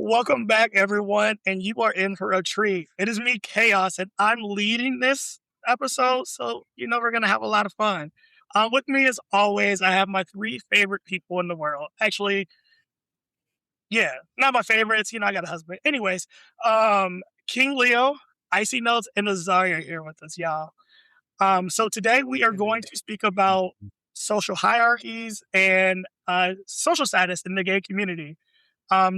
Welcome back, everyone, and you are in for a treat. It is me, Chaos, and I'm leading this episode, so you know we're gonna have a lot of fun. With me, as always, I have my three favorite people in the world. Actually, yeah, not my favorites. I got a husband. Anyways, King Leo, Icy Notes, and Azaria here with us, y'all. So today we are going to speak about social hierarchies and social status in the gay community.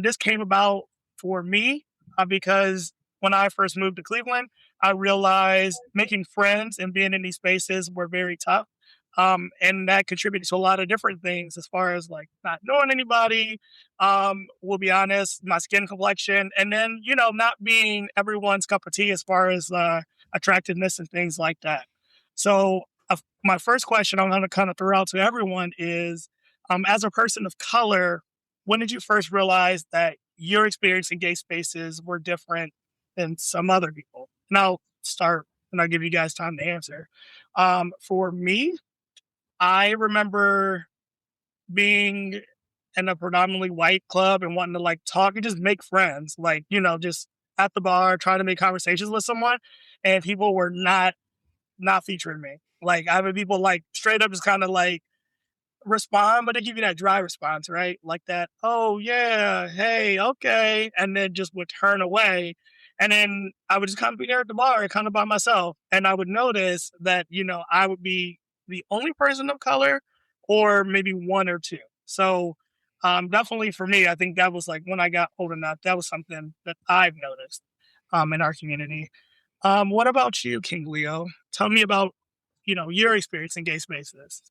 This came about for me because when I first moved to Cleveland, I realized making friends and being in these spaces were very tough. And that contributed to a lot of different things as far as like not knowing anybody, we'll be honest, my skin complexion, and then, not being everyone's cup of tea as far as attractiveness and things like that. So, my first question I'm going to kind of throw out to everyone is as a person of color, when did you first realize that your experience in gay spaces were different than some other people? And I'll start and I'll give you guys time to answer. For me, I remember being in a predominantly white club and wanting to like talk and just make friends, like, just at the bar, trying to make conversations with someone. And people were not featuring me. Like I have people like straight up just kind of like respond, but they give you that dry response, right? Like that, oh yeah, hey, okay, and then just would turn away. And then I would just kind of be there at the bar, kind of by myself. And I would notice that, I would be the only person of color or maybe one or two. So definitely for me, I think that was like when I got old enough, that was something that I've noticed in our community. What about you, King Leo? Tell me about, your experience in gay spaces.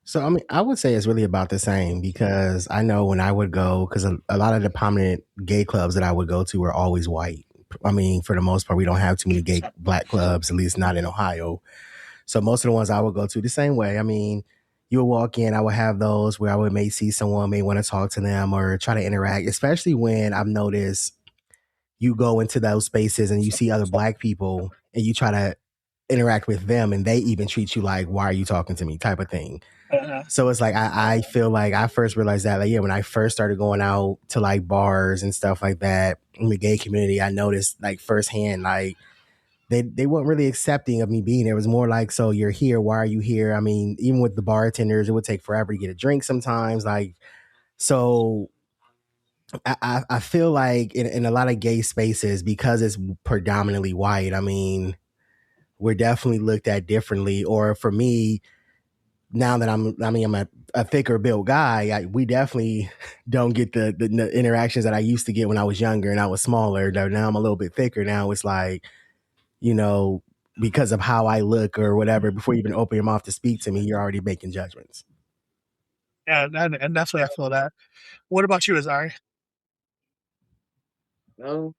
So I would say it's really about the same because I know when I would go, because a lot of the prominent gay clubs that I would go to were always white. I mean, for the most part, we don't have too many gay black clubs, at least not in Ohio. So most of the ones I would go to the same way. I mean, you would walk in, I would have those where I would may see someone, may want to talk to them or try to interact, especially when I've noticed you go into those spaces and you see other black people and you try to interact with them and they even treat you like, why are you talking to me type of thing. Uh, So it's like I feel like I first realized that, like, yeah, when I first started going out to like bars and stuff like that in the gay community, I noticed like firsthand, like they weren't really accepting of me being there. It was more like, so you're here, why are you here? I mean, even with the bartenders, it would take forever to get a drink sometimes. Like, so I feel like in a lot of gay spaces, because it's predominantly white, I mean, we're definitely looked at differently. Or for me, now that I'm a thicker built guy, we definitely don't get the interactions that I used to get when I was younger and I was smaller. Now I'm a little bit thicker. Now it's like, because of how I look or whatever, before you even open your mouth to speak to me, you're already making judgments. yeah, and definitely I feel that. What about you, Azari? No,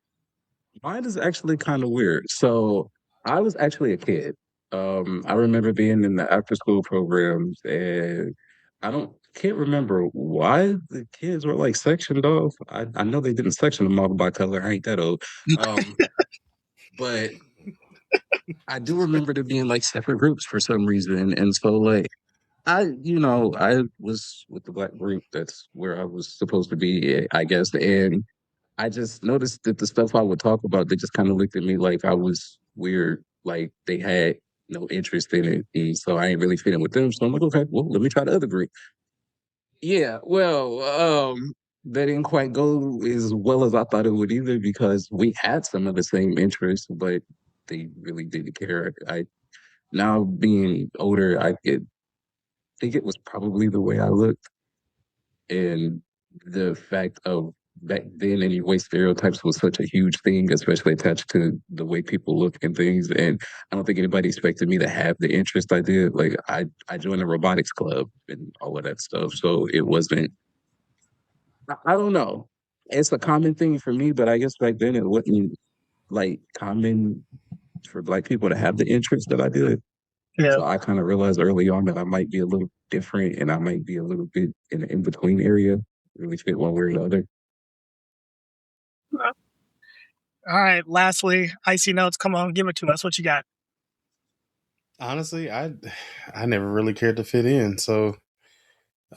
mine is actually kind of weird. So I was actually a kid. I remember being in the after school programs, and can't remember why the kids were like sectioned off. I know they didn't section them off by color. I ain't that old. Um, but I do remember there being like separate groups for some reason, and so like I was with the black group. That's where I was supposed to be, I guess, and I just noticed that the stuff I would talk about, they just kind of looked at me like I was weird, like they had no interest in it. And so I ain't really fitting with them. So I'm like, okay, well, let me try the other group. Yeah, well, that didn't quite go as well as I thought it would either because we had some of the same interests, but they really didn't care. I now being older, think it was probably the way I looked and the fact of back then anyway, stereotypes was such a huge thing, especially attached to the way people look and things. And I don't think anybody expected me to have the interest I did. Like I joined a robotics club and all of that stuff. So it wasn't I don't know. It's a common thing for me, but I guess back then it wasn't like common for black people to have the interest that I did. Yeah. So I kind of realized early on that I might be a little different and I might be a little bit in the in between area, really fit one way or the other. All right. Lastly, Icy Notes. Come on, give it to us. What you got? Honestly, I never really cared to fit in. So,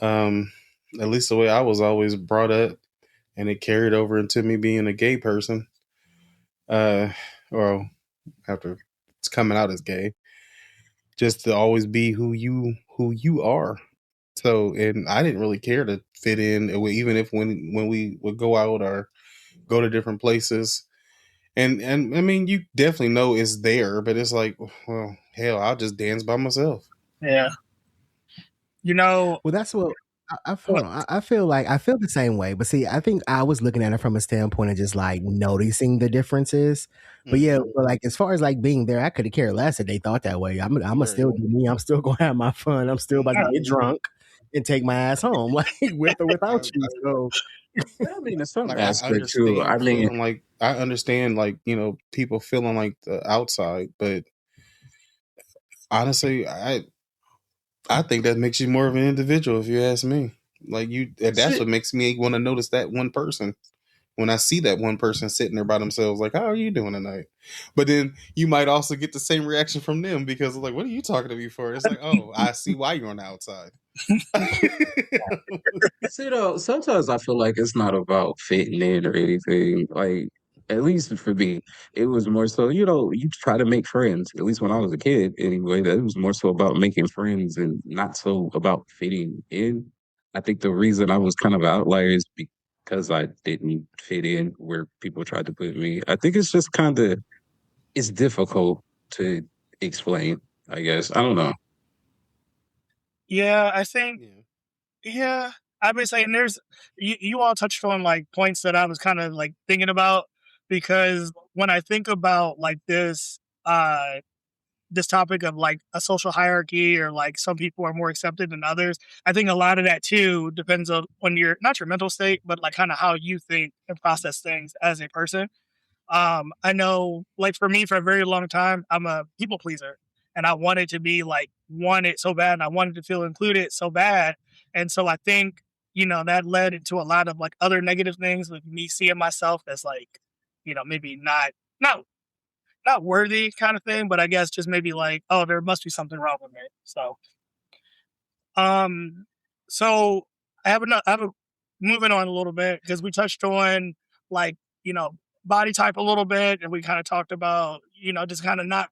um, At least the way I was always brought up, and it carried over into me being a gay person. Uh, well, after it's coming out as gay, just to always be who you are. So, and I didn't really care to fit in, even if when we would go out or go to different places. And I mean, you definitely know it's there, but it's like, well, hell, I'll just dance by myself. Yeah. You know, Well, that's what I what, hold on. I feel like I feel the same way, but see, I think I was looking at it from a standpoint of just like noticing the differences. But yeah, Mm-hmm. but like as far as like being there, I could have cared less if they thought that way. I'm gonna Right. still do me. I'm still gonna have my fun. I'm still about to yeah, get drunk and take my ass home, like with or without you. So I mean, in some Like I aspect too. I understand mean, feeling like I understand like people feeling like the outside, but honestly, I think that makes you more of an individual if you ask me. Like that's shit. what makes me want to notice that one person when I see that one person sitting there by themselves. Like, how are you doing tonight? But then you might also get the same reaction from them because like, what are you talking to me for? It's like, oh, I see why you're on the outside. See, though, sometimes I feel like it's not about fitting in or anything. Like, at least for me, it was more so, you try to make friends. At least when I was a kid, anyway, that it was more so about making friends and not so about fitting in. I think the reason I was kind of an outlier is because I didn't fit in where people tried to put me. I think it's just kind of it's difficult to explain. I guess I don't know. yeah, I think, Yeah. yeah, I've been saying you all touched on like points that I was kind of like thinking about because when I think about like this topic of like a social hierarchy or like some people are more accepted than others. I think a lot of that too depends on your not your mental state, but like kind of how you think and process things as a person. I know like for me for a very long time, I'm a people pleaser and I wanted to be like wanted so bad and I wanted to feel included so bad. And so I think, that led into a lot of like other negative things with me seeing myself as like, maybe not not worthy kind of thing, but I guess just maybe like, oh, there must be something wrong with me. Um, so I have a moving on a little bit because we touched on like, you know, body type a little bit and we kind of talked about, just kind of not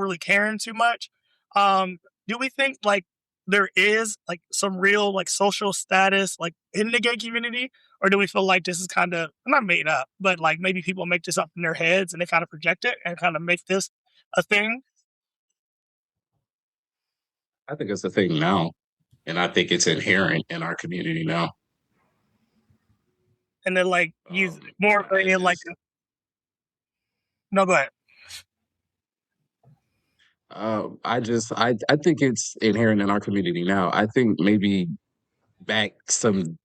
really caring too much. Do we think like there is like some real like social status like in the gay community? Or do we feel like this is kind of not made up, but like maybe people make this up in their heads and they kind of project it and kind of make this a thing? I think it's a thing now, and I think it's inherent in our community now. And then like use more of I a like just no, go ahead. I think it's inherent in our community now. I think maybe back some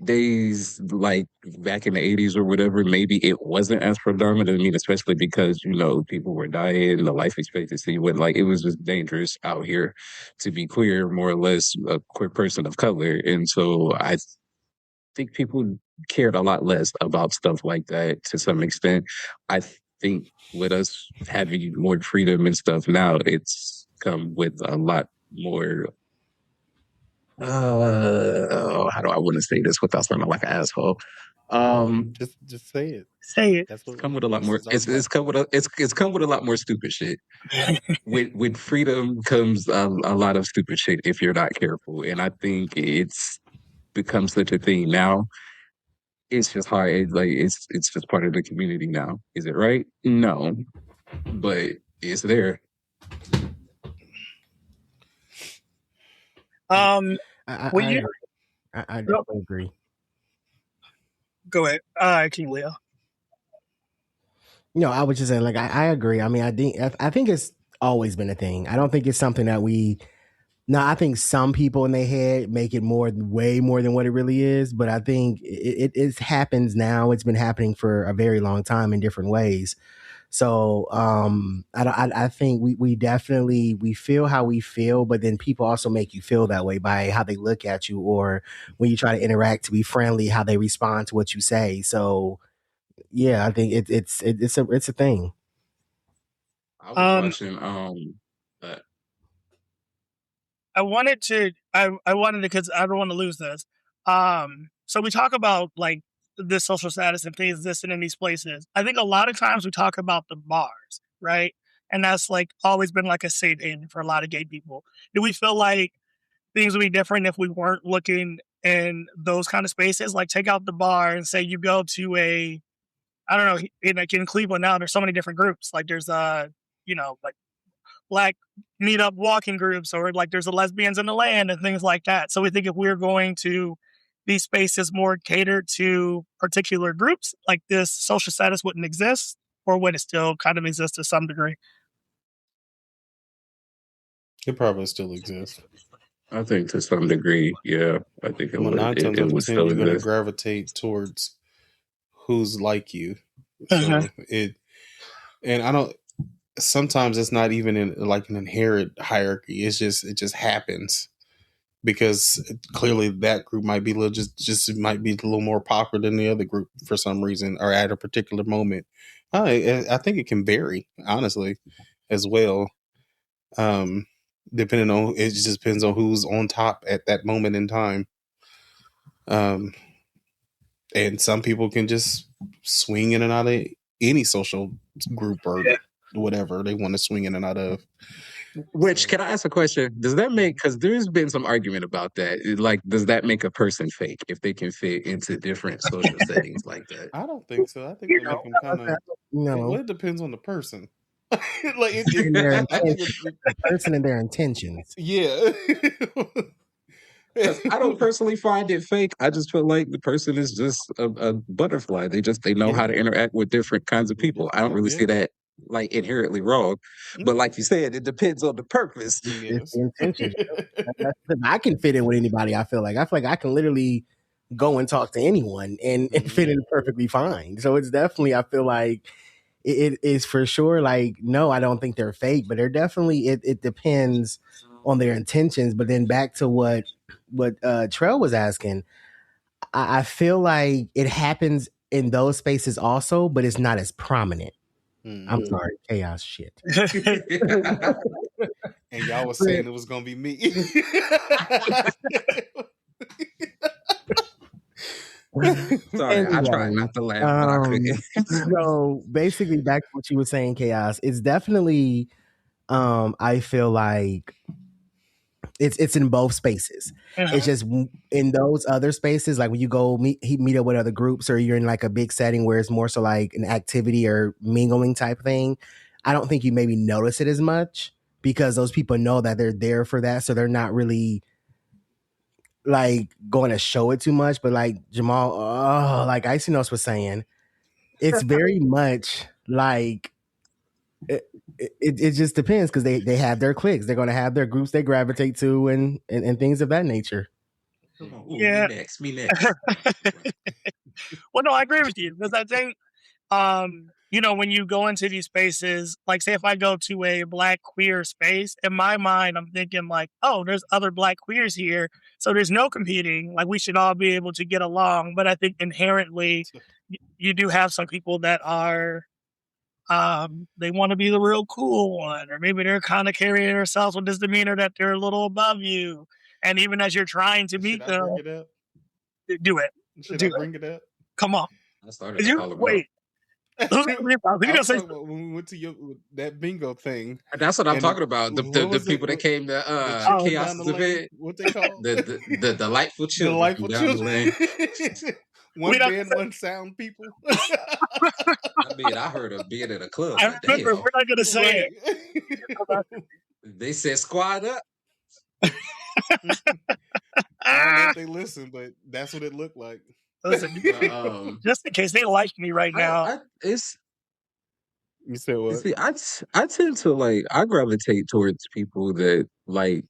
days, like back in the 80s or whatever, maybe it wasn't as predominant. I mean, especially because, people were dying and the life expectancy went like it was just dangerous out here to be queer, more or less a queer person of color. And so I think people cared a lot less about stuff like that to some extent. I think with us having more freedom and stuff now, it's come with a lot more. How do I want to say this without sounding like an asshole? Um, Just say it. Say it. That's it's what come with a lot this more. is our It's come with platform. it's come with a lot more stupid shit. With freedom comes a lot of stupid shit if you're not careful, and I think it's become such a thing now. It's just hard. It's just part of the community now. Is it right? No, but it's there. um, when I you agree. I no, definitely agree. go ahead, King Leo. I was just saying, like, I agree. I mean, I think it's always been a thing. I don't think it's something that we. Now, I think some people in their head make it way more than what it really is. But I think it happens now. It's been happening for a very long time in different ways. So I think we definitely we feel how we feel, but then people also make you feel that way by how they look at you, or when you try to interact to be friendly, how they respond to what you say. So yeah, I think it's a thing. I was Um, watching. Uh, I wanted to because I don't want to lose this. So we talk about like this social status and things existing in these places. I think a lot of times we talk about the bars, right? And that's like always been like a safe haven for a lot of gay people. Do we feel like things would be different if we weren't looking in those kind of spaces? Like take out the bar and say you go to a, I don't know, in Cleveland now, there's so many different groups. Like there's like Black meetup walking groups, or like there's a lesbians in the land and things like that. So we think if we're going to these spaces more catered to particular groups, like this social status wouldn't exist, or would it still kind of exist to some degree? It probably still exists. I think to some degree, yeah. I think it Well, would. 9 times It out of would 10, still you're going to exist. gravitate towards who's like you. Uh-huh. So and I don't. Sometimes it's not even in like an inherent hierarchy. It just happens because clearly that group might be a little just might be a little more popular than the other group for some reason or at a particular moment. I think it can vary honestly as well. Depending on it just depends on who's on top at that moment in time. And some people can just swing in and out of any social group or whatever they want to swing in and out of. Which, can I ask a question? Does that make, because there's been some argument about that. Like, does that make a person fake if they can fit into different social settings like that? I don't think so. I think they make them kind of. No, It depends on the person. Like and their I think the person and their intentions. yeah. 'Cause I don't personally find it fake. I just feel like the person is just a butterfly. They know how to interact with different kinds of people. I don't really see that like inherently wrong. But like you said, it depends on the purpose. It's Yes. the intentions. I can fit in with anybody. I feel like I can literally go and talk to anyone and fit in perfectly fine. So it's definitely, I feel like it is for sure. Like, no, I don't think they're fake, but they're definitely, it depends on their intentions. But then back to what Trell was asking, I feel like it happens in those spaces also, but it's not as prominent. I'm sorry, chaos shit. And y'all was saying it was gonna be me. Sorry, Anyway, I tried not to laugh, but I couldn't. So basically, back to what you were saying, chaos. It's definitely, I feel like it's in both spaces. It's just in those other spaces, like when you go meet up with other groups, or you're in like a big setting where it's more so like an activity or mingling type thing. I don't think you maybe notice it as much because those people know that they're there for that, so they're not really like going to show it too much. But like Jamal, like Icy Nose was saying, it's very much like it just depends because they have their cliques. They're going to have their groups they gravitate to and things of that nature. Come on, me next. Well, no, I agree with you because I think, when you go into these spaces, like say if I go to a Black queer space, in my mind, I'm thinking like, oh, there's other Black queers here. So there's no competing. Like we should all be able to get along. But I think inherently you do have some people that are, they want to be the real cool one, or maybe they're kind of carrying themselves with this demeanor that they're a little above you. And even as you're trying to meet them, do it. Should I bring it up? Come on. I started to call him wait. When we went to that bingo thing. That's what I'm talking about. The people that came to Chaos event. What they call the delightful children. Delightful children. One band, one sound people. I mean, I heard of being in a club. I remember, we're not gonna say it. They said squad up. I don't know if they listen, but that's what it looked like. Listen, just in case they like me right now. You said what? See, I tend to I gravitate towards people that like.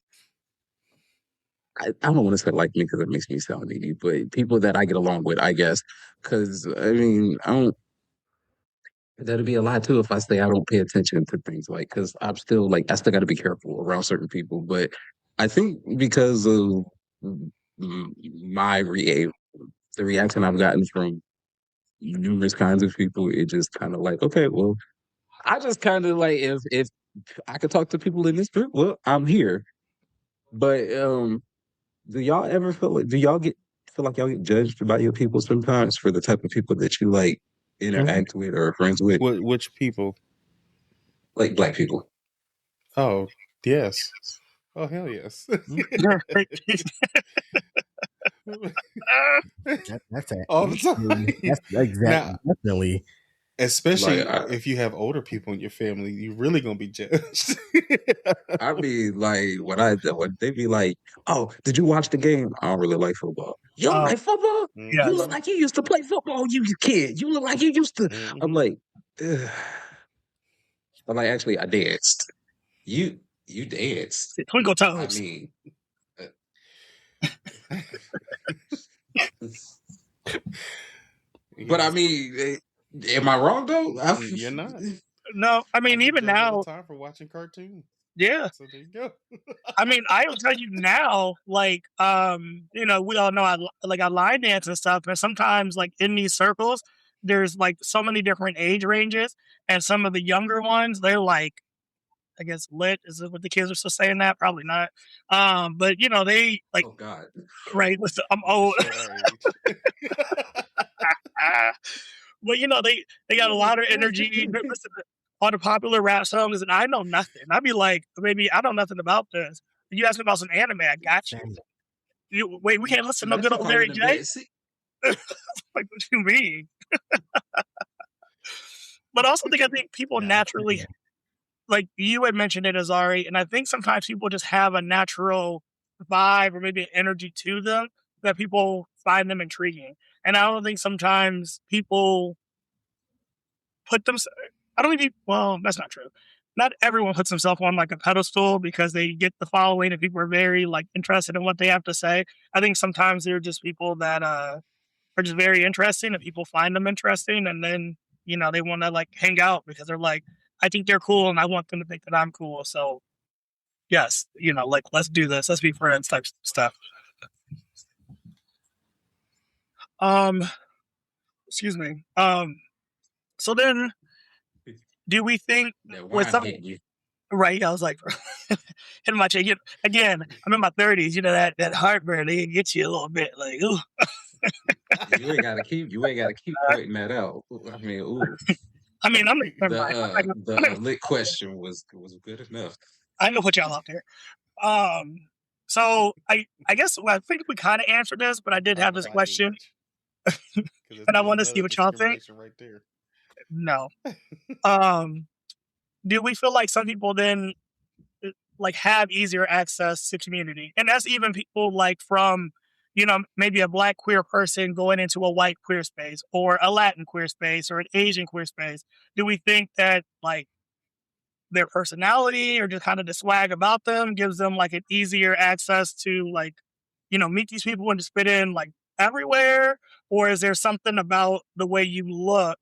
I don't want to say like me because it makes me sound needy, but people that I get along with, I guess. Because I mean, I don't. That'd be a lot too if I say I don't pay attention to things because I'm still I still got to be careful around certain people. But I think because of the reaction I've gotten from numerous kinds of people, it just kind of okay, well, I just kind of if I could talk to people in this group, well, I'm here. But do y'all ever feel do y'all get feel like y'all get judged by your people sometimes for the type of people that you like Mhm. interact with or are friends with, Which people? like black people. Oh, yes. Oh, hell yes. That's a All the time. that's exactly Now, definitely. Like especially if you have older people in your family, you're really gonna be judged. I mean, like when they be like, "Oh, did you watch the game?" I don't really like football. You don't Oh, like football? You yes. look Hmm. like you used to play football, you kid. You look like you used to. I'm Hmm. like, ugh. I'm like, actually, I danced. You danced. Twinkle I toes. mean, uh, but I Yes. mean, am I wrong though? You're not. No, I I mean, get even judged all the now, time for watching cartoons. yeah. So there you go. I mean, I'll tell you now, like, we all know I line dance and stuff, and sometimes like in these circles, there's like so many different age ranges, and some of the younger ones, they're like, I guess lit is it what the kids are still saying that? Probably not. But they like Oh God. right. Listen, I'm Just old. show our age. But they got a lot of energy. They listen to all the popular rap songs, and I know nothing. I'd be like, maybe I know nothing about this. You ask me about some anime, I got you. Same. Wait, we can't listen to no That's good a old part of Mary the J. bed. See, Like, what you mean? But I also think people Yeah, naturally, like you had mentioned it, Azari, and I think sometimes people just have a natural vibe or maybe an energy to them that people find them intriguing. And I don't think sometimes people put them. I don't think. Well, that's not true. Not everyone puts themselves on like a pedestal because they get the following and people are very like interested in what they have to say. I think sometimes they're just people that are just very interesting and people find them interesting and then they want to like hang out because they're like, I think they're cool and I want them to think that I'm cool. So yes, like let's do this, let's be friends type stuff. um Excuse me. So then do we think that with wine some hit you. right, I was like hitting my check again, I'm in my 30s, that heartburn, it gets you a little bit like ooh. You ain't gotta keep pointing that out. I mean, ooh, I mean, I'm never mind. the lit question was good enough. I know what y'all out there. Um, so I guess I think we kind of answered this, but I did Talking have this about question, age. Because and I there's want to see another what y'all think. discrimination right there. No. Um, do we feel like some people then like have easier access to community, and that's even people like from maybe a black queer person going into a white queer space or a Latin queer space or an Asian queer space? Do we think that like their personality or just kind of the swag about them gives them like an easier access to like meet these people and just fit in like everywhere? Or is there something about the way you look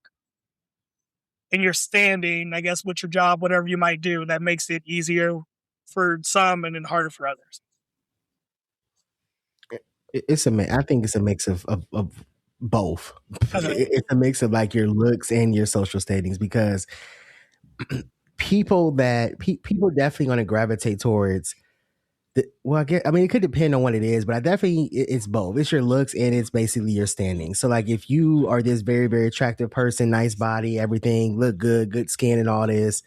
and your standing, I guess, with your job, whatever you might do, that makes it easier for some and then harder for others? It's I think it's a mix of both. Okay. It's a mix of like your looks and your social standings because people definitely going to gravitate towards well, I mean, it could depend on what it is, but I definitely it's both. It's your looks and it's basically your standing. So, like, if you are this very, very attractive person, nice body, everything, look good, good skin, and all this,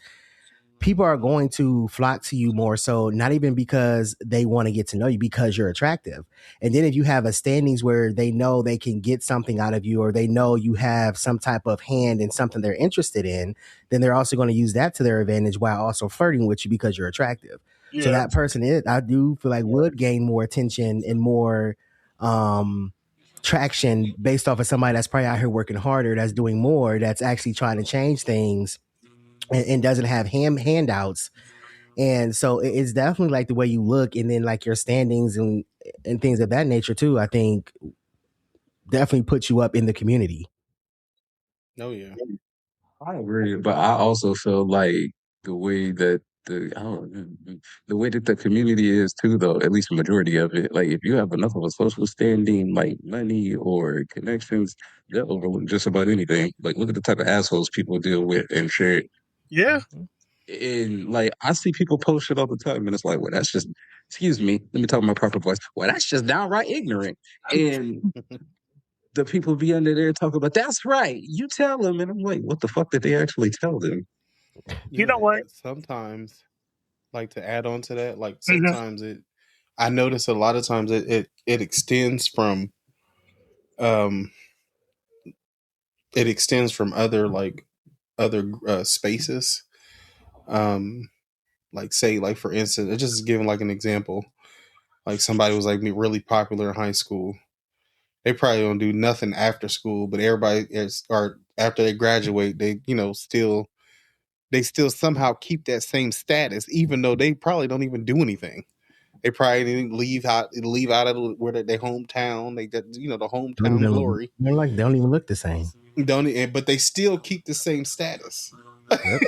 people are going to flock to you more so, not even because they want to get to know you, because you're attractive. And then if you have a standings where they know they can get something out of you, or they know you have some type of hand in something they're interested in, then they're also going to use that to their advantage while also flirting with you because you're attractive. So Yeah. that person I do feel like would gain more attention and more traction based off of somebody that's probably out here working harder, that's doing more, that's actually trying to change things and doesn't have handouts. And so it's definitely like the way you look and then like your standings and things of that nature too, I think definitely puts you up in the community. Oh yeah. I agree, but I also feel like the way that I don't know, the way that the community is too, though, at least the majority of it. Like, if you have enough of a social standing, like money or connections, they'll overlook just about anything. Like, look at the type of assholes people deal with and shit. Yeah. Mhm. And like I see people post shit all the time, and it's like, well, that's just excuse me, let me talk my proper voice. Well, that's just downright ignorant. And the people be under there talking about that's right. You tell them, and I'm like, what the fuck did they actually tell them? You know Yeah, what? sometimes, like to add on to that, like Mhm. sometimes I notice a lot of times it extends from um it extends from other spaces. Um, like say like for instance, just giving like an example, like somebody was like me really popular in high school. They probably don't do nothing after school, but everybody is, or after they graduate, they they still somehow keep that same status, even though they probably don't even do anything. They probably didn't leave out of where their hometown. They got the Don't hometown even, glory. they don't even look the same. Don't but they still keep the same status. Yep.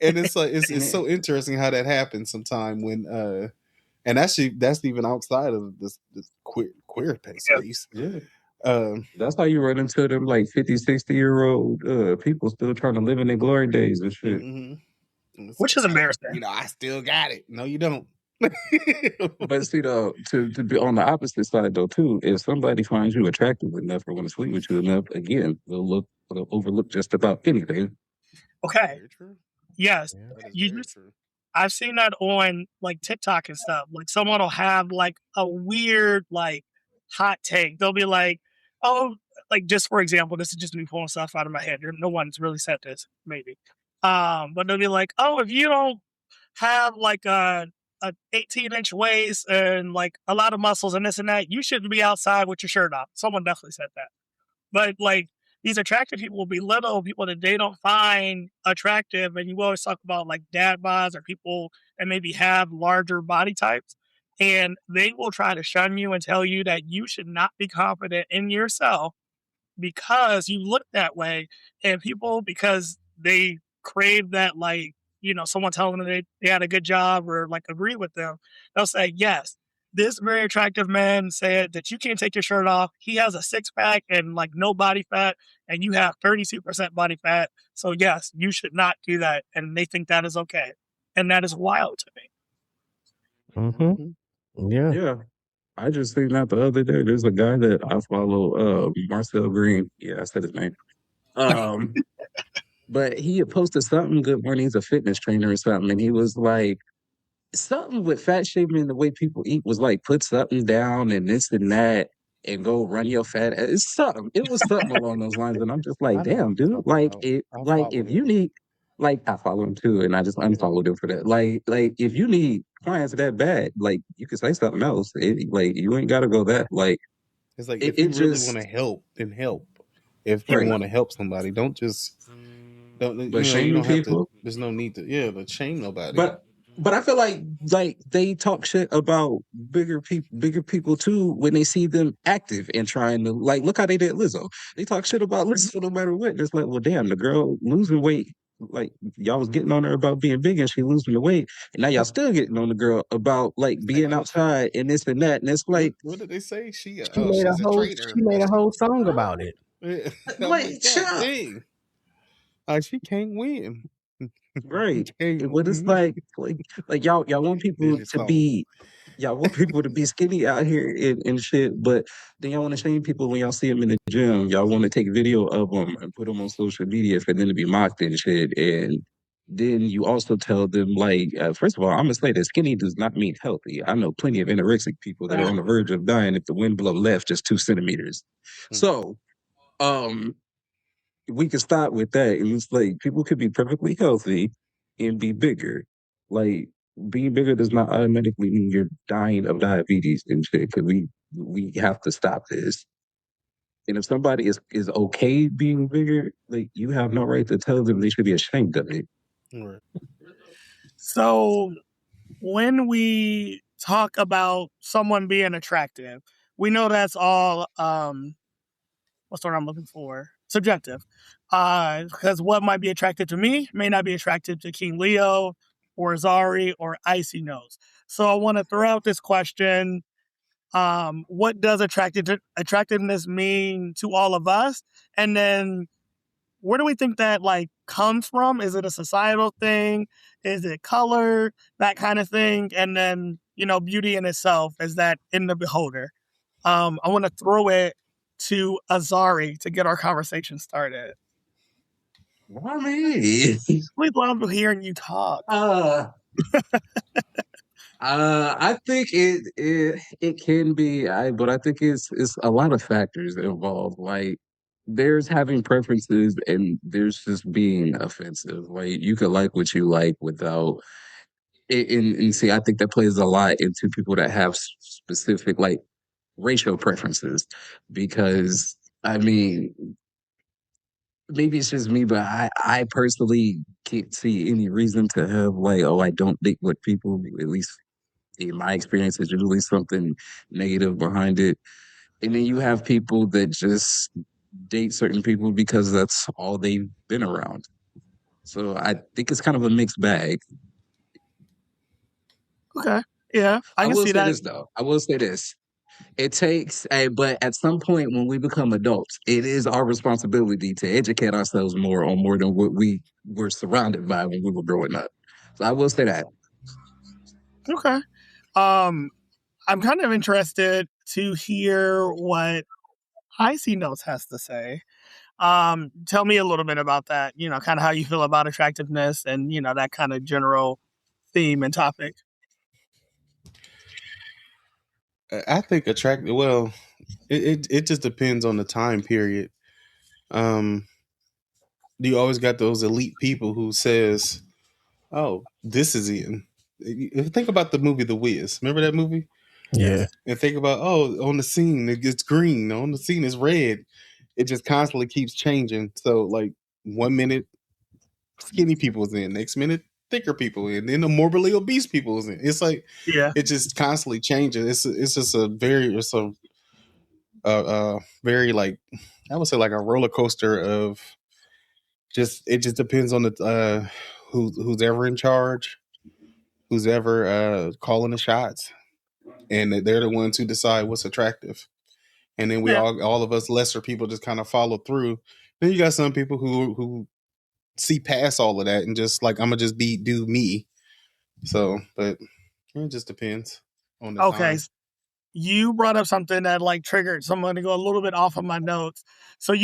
And it's like And it's it, so interesting how that happens sometime when and actually that's even outside of this queer Yeah. space. yeah, Um, that's how you run into them like 50, 60-year-old people still trying to live in their glory days and shit. mm-hmm. And it's Which like, is embarrassing. I still got it. No, you don't. But see, though, to be on the opposite side though too, if somebody finds you attractive enough or want to sleep with you enough, again, they'll overlook just about anything. Okay. Very true. Yes. Yeah. That is You very just true. I've seen that on like TikTok and stuff. Like someone will have like a weird like hot take. They'll be like, "Oh, like just for example, this is just me pulling stuff out of my head. No one's really said this, maybe." But they'll be like, "Oh, if you don't have like a 18-inch waist and like a lot of muscles and this and that, you shouldn't be outside with your shirt off." Someone definitely said that. But like these attractive people will belittle people that they don't find attractive, and you always talk about like dad bods or people that maybe have larger body types, and they will try to shun you and tell you that you should not be confident in yourself because you look that way, and people because they crave that like someone telling them they had a good job or like agree with them, they'll say yes, this very attractive man said that you can't take your shirt off, he has a six-pack and like no body fat, and you have 32% body fat, so yes, you should not do that, and they think that is okay, and that is wild to me. Mm-hmm. Mhm. Yeah. Yeah. I just seen that the other day. There's a guy that I follow, Marcel Green. Yeah, I said his name. Um, but he had posted something good morning. He's a fitness trainer or something, and he was like something with fat shaming the way people eat was like put something down and this and that and go run your fat. It's something. It was something along those lines, and I'm just like, I know what damn, you're dude. talking about. I Like follow if you him. need, like I follow him too, and I just Yeah. unfollowed him for that. Like if you need clients that bad, like you could say something else. Like you ain't got to go that. Like It's like it, if it you really want to just help, then help. If you right. want to help somebody, don't just don't But you shaming don't have to. people. There's no need to to shame nobody. But I feel like they talk shit about bigger people too when they see them active and trying to like look how they did Lizzo. They talk shit about Lizzo no matter what. Just like, well, damn, the girl losing weight. Like y'all was getting on her about being big and she losing the weight, and now y'all still getting on the girl about like Say being what she outside and this and that. And it's like, what did they say? She made a She's a whole traitor. she made a whole song about it. I'm like, shut God up. dang. Like she can't win. She Right. can't What it's win. like y'all want people Vicious to song. be y'all want people to be skinny out here and shit, but then y'all want to shame people when y'all see them in the gym. Y'all want to take video of them and put them on social media for them to be mocked and shit. And then you also tell them like, first of all, I'm gonna say that skinny does not mean healthy. I know plenty of anorexic people that are on the verge of dying if the wind blow left just 2 centimeters. Hmm. So, um, we can start with that. And it's like people could be perfectly healthy and be bigger. Like being bigger does not automatically mean you're dying of diabetes and shit. Cause we have to stop this. And if somebody is okay being bigger, like you have no right to tell them they should be ashamed of it. Right. So when we talk about someone being attractive, we know that's all what's the word I'm looking for? Subjective. Because what might be attractive to me may not be attractive to King Leo or Zari or Icy Nose. So I want to throw out this question. What does attractiveness mean to all of us? And then where do we think that like comes from? Is it a societal thing? Is it color? That kind of thing. And then, beauty in itself, is that in the beholder? I want to throw it to Azari to get our conversation started. Why me? We love hearing you talk. I think it can be, but I think it's a lot of factors involved. Like there's having preferences and there's just being offensive. Like you could like what you like without and see, I think that plays a lot into people that have specific like racial preferences because I mean maybe it's just me, but I personally can't see any reason to have like, oh, I don't think what people, at least in my experience, is usually something negative behind it. And then you have people that just date certain people because that's all they've been around. So I think it's kind of a mixed bag. Okay. Yeah, I I can will see say that. this though. I will say this. It takes a, but at some point when we become adults, it is our responsibility to educate ourselves more than what we were surrounded by when we were growing up. So I will say that. Okay. Um, I'm kind of interested to hear what Icy Notes has to say. Tell me a little bit about that, kind of how you feel about attractiveness and, that kind of general theme and topic. I think attractive. Well, it just depends on the time period. You always got those elite people who says, "Oh, this is in." Think about the movie The Wiz. Remember that movie? Yeah. And think about, on the scene it's green, on the scene it's red. It just constantly keeps changing. So like 1 minute skinny people's in, next minute thicker people in, then the morbidly obese people's in. It's like Yeah. it just constantly changes. It's just a very like I would say like a roller coaster of it just depends on the who's ever in charge, who's ever calling the shots, and they're the ones who decide what's attractive. And then we Yeah. all of us lesser people just kind of follow through. Then you got some people who see past all of that and just like, I'm gonna just do me. So, but it just depends on the Okay. time. You brought up something that like triggered someone to go a little bit off of my notes. So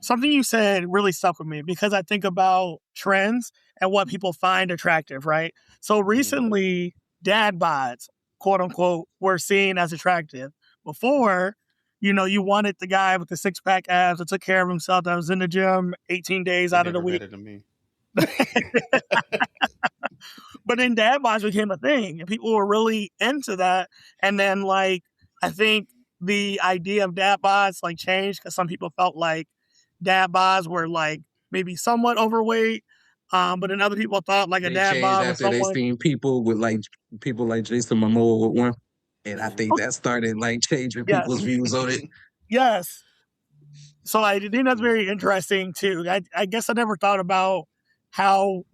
something you said really stuck with me because I think about trends and what people find attractive, right? So recently, dad bods, quote unquote, were seen as attractive. Before, you wanted the guy with the 6-pack abs that took care of himself, that was in the gym 18 days They out of the never week. had it to me. But then dad bods became a thing and people were really into that. And then like, I think the idea of dad bods like changed because some people felt like dad bods were like maybe somewhat overweight. But then other people thought like a They dad changed bod was after they someone. seen people like Jason Momoa with one. And I think Oh, that started like changing people's yes. views on it. Yes. So I think that's very interesting too. I guess I never thought about how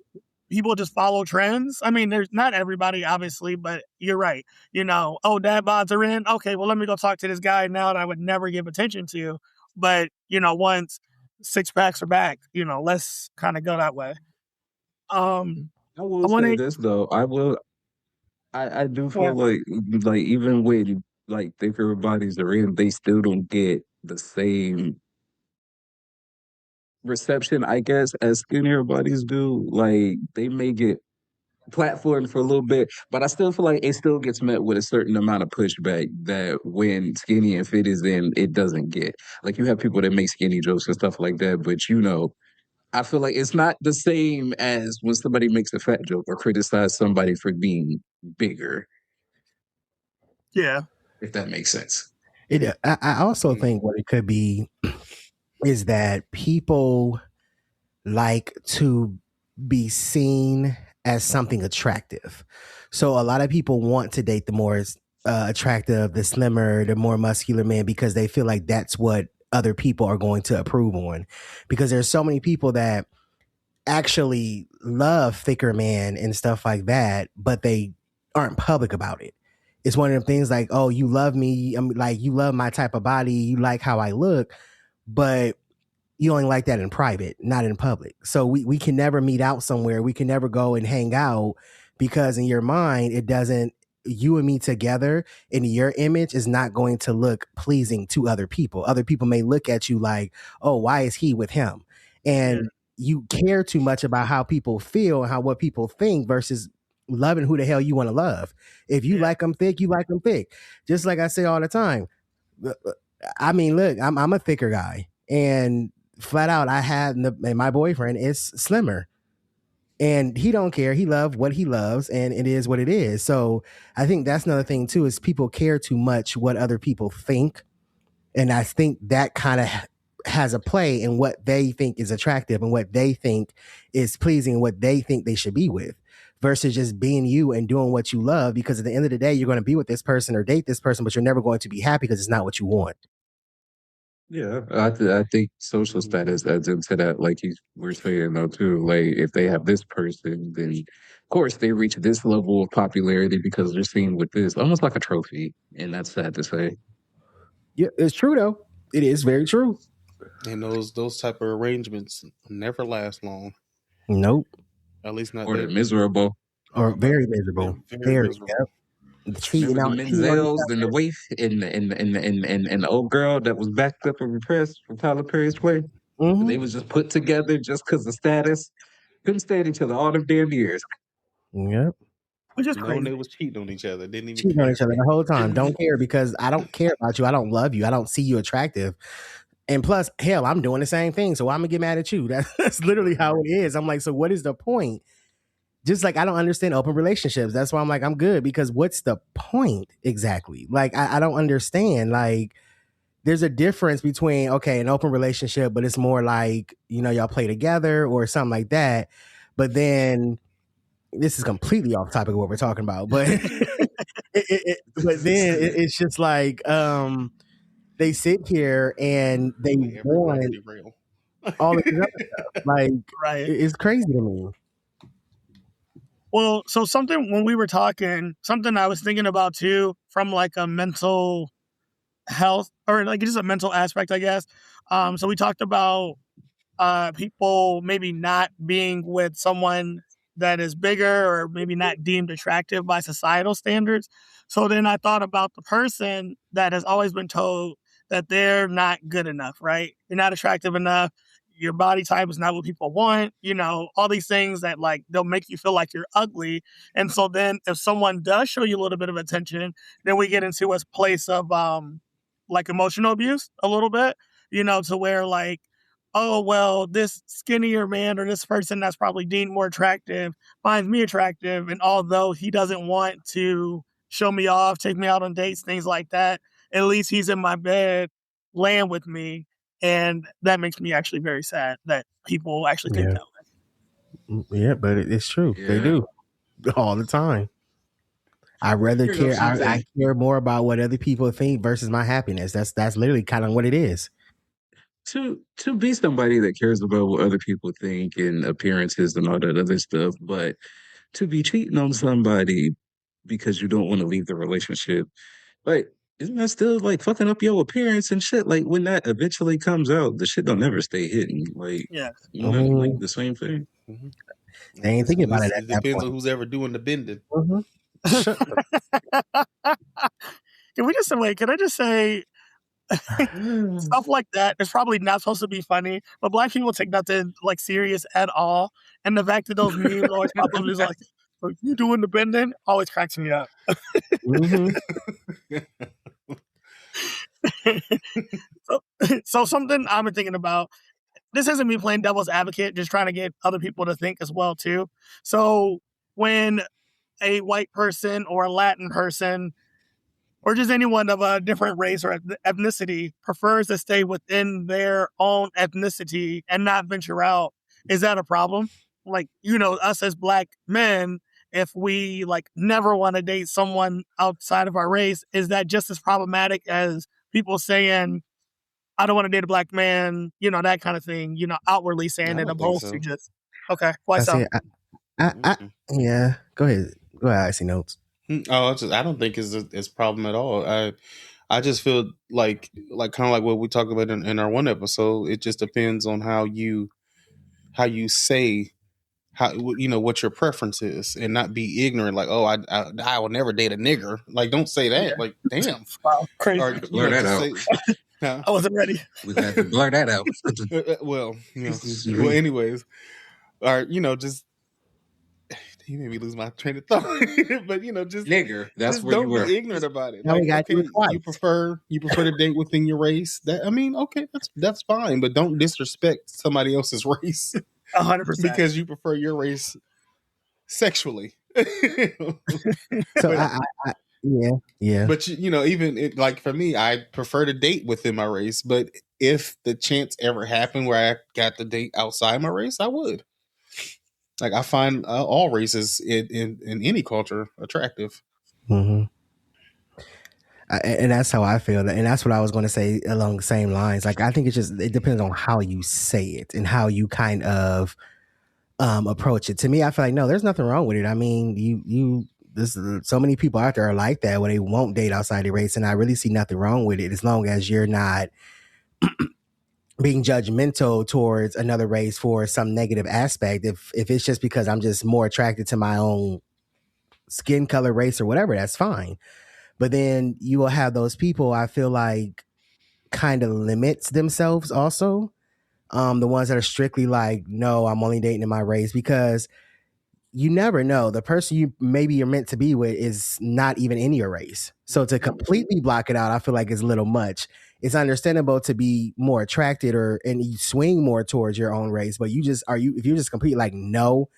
people just follow trends. I mean, there's not everybody, obviously, but you're right. Dad bods are in. Okay, well, let me go talk to this guy now that I would never give attention to. But, once 6-packs are back, let's kind of go that way. I I will want say to, this though. I do yeah, feel like even when like thicker bodies are in, they still don't get the same reception, I guess, as skinnier bodies do. Like they may get platformed for a little bit, but I still feel like it still gets met with a certain amount of pushback that when skinny and fit is in, it doesn't get. Like you have people that make skinny jokes and stuff like that, but I feel like it's not the same as when somebody makes a fat joke or criticize somebody for being bigger, yeah, if that makes sense. I also think what it could be is that people like to be seen as something attractive. So a lot of people want to date the more attractive, the slimmer, the more muscular man because they feel like that's what other people are going to approve on. Because there's so many people that actually love thicker man and stuff like that, but they aren't public about it. It's one of them things like, oh, you love me. I'm like, you love my type of body. You like how I look, but you only like that in private, not in public. So we can never meet out somewhere. We can never go and hang out because in your mind, it doesn't, you and me together in your image is not going to look pleasing to other people. Other people may look at you like, oh, why is he with him? And you care too much about how people feel and how what people think versus loving who the hell you want to love. If you like them thick, you like them thick. Just like I say all the time. I mean, look, I'm a thicker guy, and flat out, I had and my boyfriend is slimmer, and he don't care. He loves what he loves, and it is what it is. So I think that's another thing too is people care too much what other people think, and I think that kind of has a play in what they think is attractive and what they think is pleasing and what they think they should be with versus just being you and doing what you love, because at the end of the day you're going to be with this person or date this person, but you're never going to be happy because it's not what you want. Yeah, I think social status adds into that, like you were saying though too. Like if they have this person, then of course they reach this level of popularity because they're seen with this, almost like a trophy, and that's sad to say. Yeah, it's true though. It is very true. And those type of arrangements never last long. Nope. At least not Or that. they're miserable. Or very miserable. Very miserable. Yep. Cheating Remember out. the Menzels and the waif and the old girl that was backed up and repressed from Tyler Perry's play? Mm-hmm. They was just put together just because of status. Couldn't stand each other all them damn years. Yep. Which is Knowing crazy. they was cheating on each other. Didn't even Cheating care. on each other the whole time. Don't care because I don't care about you. I don't love you. I don't see you attractive. And plus, hell, I'm doing the same thing. So why I'm gonna get mad at you? That's literally how it is. I'm like, so what is the point? Just like I don't understand open relationships. That's why I'm like, I'm good because what's the point exactly? Like, I don't understand. Like, there's a difference between, okay, an open relationship, but it's more like, you know, y'all play together or something like that. But then this is completely off topic of what we're talking about. But it's just like they sit here and they want all of this other stuff. Like, it's crazy to me. Well, so something when we were talking, something I was thinking about too, from like a mental health or like just a mental aspect, I guess. So we talked about people maybe not being with someone that is bigger or maybe not deemed attractive by societal standards. So then I thought about the person that has always been told that they're not good enough, right? You're not attractive enough. Your body type is not what people want, you know, all these things that like they'll make you feel like you're ugly. And so then if someone does show you a little bit of attention, then we get into a place of like emotional abuse a little bit, you know, to where like, oh, well, this skinnier man or this person that's probably deemed more attractive finds me attractive. And although he doesn't want to show me off, take me out on dates, things like that, at least he's in my bed laying with me. And that makes me actually very sad that people actually think that way. Yeah, but it's true. Yeah. They do all the time. I rather care. I care more about what other people think versus my happiness. That's literally kind of what it is. To be somebody that cares about what other people think and appearances and all that other stuff, but to be cheating on somebody because you don't want to leave the relationship, like, isn't that still like fucking up your appearance and shit? Like when that eventually comes out, the shit don't ever stay hidden. Like, you know, like the same thing. Mm-hmm. They ain't thinking about it. It depends on who's ever doing the bending. Mm-hmm. Can we just wait? Can I just say stuff like that is probably not supposed to be funny, but Black people take nothing like serious at all. And the fact that those memes always pop up is like, you doing the bending always cracks me up. Mm-hmm. So something I've been thinking about, this isn't me playing devil's advocate, just trying to get other people to think as well too. So when a white person or a Latin person or just anyone of a different race or ethnicity prefers to stay within their own ethnicity and not venture out, is that a problem? Like, you know, us as Black men, if we like never want to date someone outside of our race, is that just as problematic as people saying, I don't want to date a Black man, you know, that kind of thing, you know, outwardly saying it opposed to just, okay, why so? Yeah, go ahead. I see notes. Oh, I don't think it's a problem at all. I just feel like kind of like what we talked about in our one episode. It just depends on how you say how what your preference is, and not be ignorant. Like, oh, I will never date a nigger. Like, don't say Yeah. that. Like, damn. Wow, Or crazy. Blur that just out. say. Huh? I wasn't ready. We got to blur that out. Well, well, anyways, or just you made me lose my train of thought. But just Nigger, that's just where you don't were. be ignorant about it. Now we Like, got you okay, twice. you prefer to date within your race. That, I mean, okay, that's fine, but don't disrespect somebody else's race 100%. because you prefer your race sexually. So But yeah. but even like for me, I prefer to date within my race. But if the chance ever happened where I got to date outside my race, I would. Like, I find all races in any culture attractive. Mm-hmm. And that's how I feel, and that's what I was going to say along the same lines. Like, I think it depends on how you say it and how you kind of approach it. To me, I feel like no, there's nothing wrong with it. I mean, there's so many people out there are like that where they won't date outside the race, and I really see nothing wrong with it as long as you're not being judgmental towards another race for some negative aspect. If it's just because I'm just more attracted to my own skin color, race, or whatever, that's fine. But then you will have those people, I feel like, kind of limits themselves also. The ones that are strictly like, no, I'm only dating in my race, because you never know. The person you're meant to be with is not even in your race. So to completely block it out, I feel like is a little much. It's understandable to be more attracted and you swing more towards your own race, but if you're just completely like, no,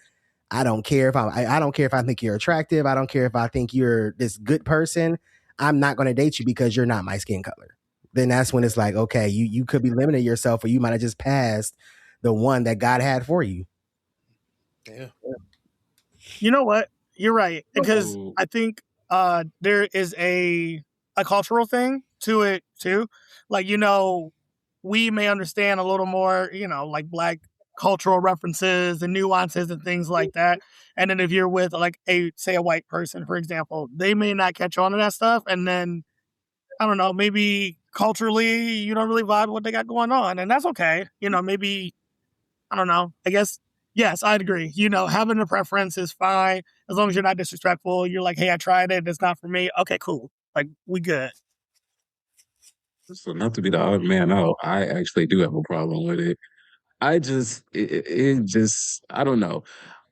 I don't care if I don't care if I think you're attractive. I don't care if I think you're this good person. I'm not going to date you because you're not my skin color. Then that's when it's like, okay, you could be limiting yourself, or you might have just passed the one that God had for you. Yeah. You know what? You're right, because Oh. I think there is a cultural thing to it too. Like, we may understand a little more, like Black cultural references and nuances and things like that. And then if you're with like a white person, for example, they may not catch on to that stuff. And then I don't know, maybe culturally you don't really vibe with what they got going on, and that's okay. Maybe I don't know. I guess yes, I'd agree. Having a preference is fine as long as you're not disrespectful. You're like, hey, I tried it, it's not for me. Okay, cool. Like, we good. So not to be the odd man out, I actually do have a problem with it. It just I don't know.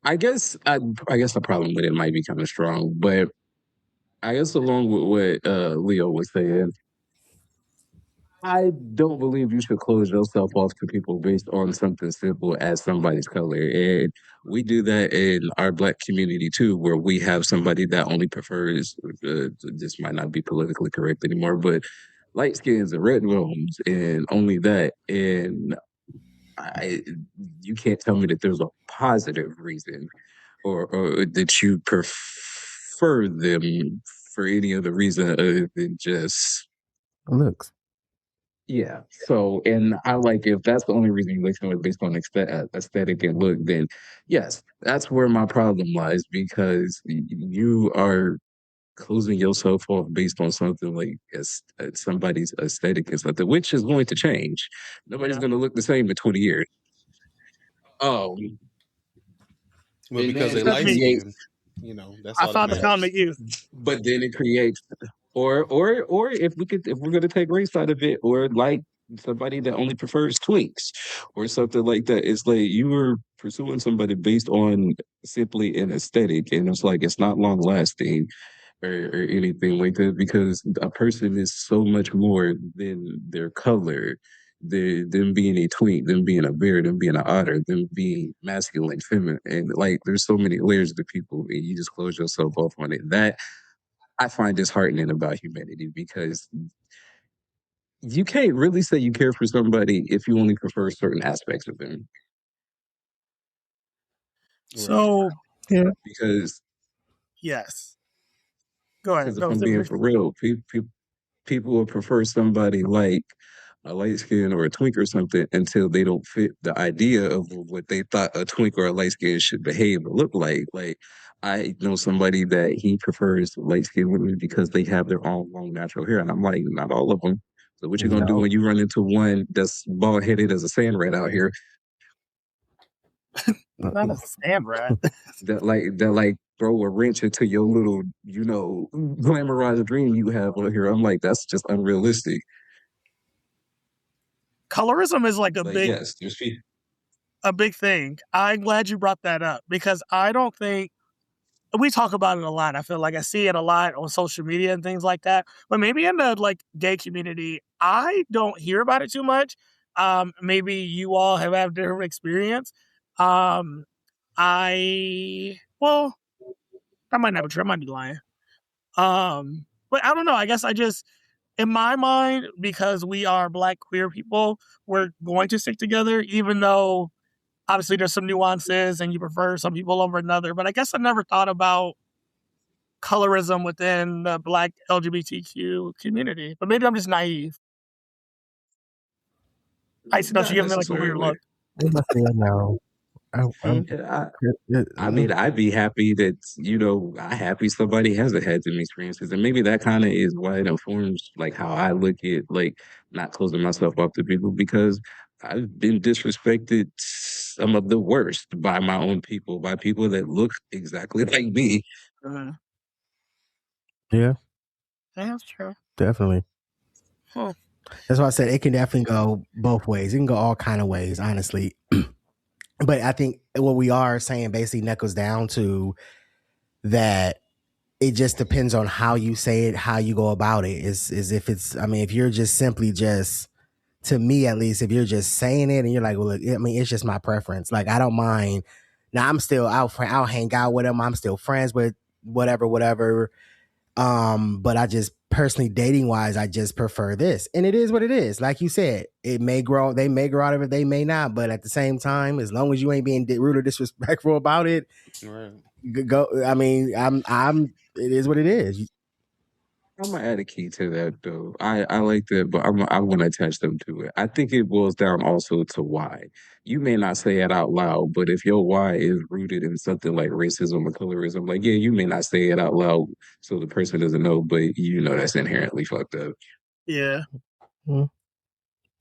I guess the problem with it might be kind of strong, but I guess along with what Leo was saying, I don't believe you should close yourself off to people based on something simple as somebody's color. And we do that in our Black community too, where we have somebody that only prefers, this might not be politically correct anymore, but light skins and red rooms and only that. And I, you can't tell me that there's a positive reason or that you prefer them for any other reason other than just Looks. yeah. So, and I like if that's the only reason you like someone based on aesthetic and look, then yes, that's where my problem lies because you are closing yourself off based on something like somebody's aesthetic and something, which is going to change. Nobody's Yeah. going to look the same in 20 years. Um, But and because then they it Except light me. creates, skin, that's I all that found the fountain matters. of youth. but then it creates, or if we're going to take race out of it, or like somebody that only prefers tweaks or something like that, it's like you are pursuing somebody based on simply an aesthetic, and it's like it's not long lasting or anything like that because a person is so much more than their color. Them being a twink, them being a bear, them being an otter, them being masculine, feminine, and like there's so many layers to people, and you just close yourself off on it. That I find disheartening about humanity because you can't really say you care for somebody if you only prefer certain aspects of them. Right. So, Yeah. Because yes. Go ahead. if Go, I'm being Tiffany. for real, people will prefer somebody like a light skin or a twink or something until they don't fit the idea of what they thought a twink or a light skin should behave or look like. Like I know somebody that he prefers light skinned women because they have their own long natural hair, and I'm like, not all of them. So what you gonna do No. when you run into one that's bald headed as a sand rat out here Not a sand rat. that throw a wrench into your little, glamorized dream you have on here? I'm like, that's just unrealistic. Colorism is like But yes, there's people. a big thing. I'm glad you brought that up because I don't think we talk about it a lot. I feel like I see it a lot on social media and things like that. But maybe in the like gay community, I don't hear about it too much. Maybe you all have had different experience. Um, well, that might not be true. I might be lying. But I don't know. I guess I just, in my mind, because we are Black queer people, we're going to stick together, even though obviously there's some nuances and you prefer some people over another. But I guess I never thought about colorism within the Black LGBTQ community. But maybe I'm just naive. I see, don't you Not give me like a weird necessarily. look? It must be a no. I'm, Yeah, I mm, mean, I'd be happy that, I happy somebody hasn't had them experiences. And maybe that kind of is why it informs like how I look at like not closing myself up to people, because I've been disrespected some of the worst by my own people, by people that look exactly like me. Uh, yeah, yeah, that's true. definitely. Huh. That's why I said it can definitely go both ways. It can go all kind of ways, honestly. But I think what we are saying basically knuckles down to that it just depends on how you say it, how you go about it. Is if it's, I mean, if you're just simply just, to me at least, if you're just saying it and you're like, well, look, I mean, it's just my preference. Like, I don't mind. Now I'm still out. I'll hang out with them. I'm still friends with whatever. But I just personally, dating wise, I just prefer this, and it is what it is. Like you said, it may grow. They may grow out of it. They may not. But at the same time, as long as you ain't being rude or disrespectful about it, Right. go. I mean, I'm. It is what it is. I'm gonna add a key to that though. I like that, but I want to attach them to it. I think it boils down also to why. You may not say it out loud, but if your why is rooted in something like racism or colorism, like yeah, you may not say it out loud so the person doesn't know, but you know that's inherently fucked up. Yeah. Hmm.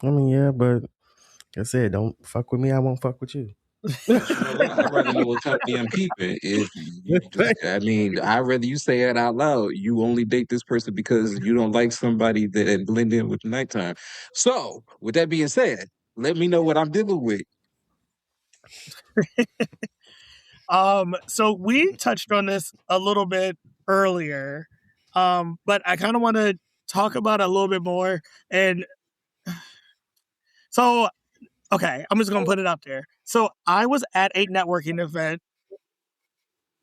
I mean, yeah, but like I said, don't fuck with me. I won't fuck with you. But you know what? I'd rather know what company I'm keeping. If you just, I mean, I'd rather you say it out loud. You only date this person because you don't like somebody that blend in with the nighttime. So, with that being said, let me know what I'm dealing with. So we touched on this a little bit earlier. But I kind of want to talk about it a little bit more. And so, okay, I'm just gonna put it up there. So I was at a networking event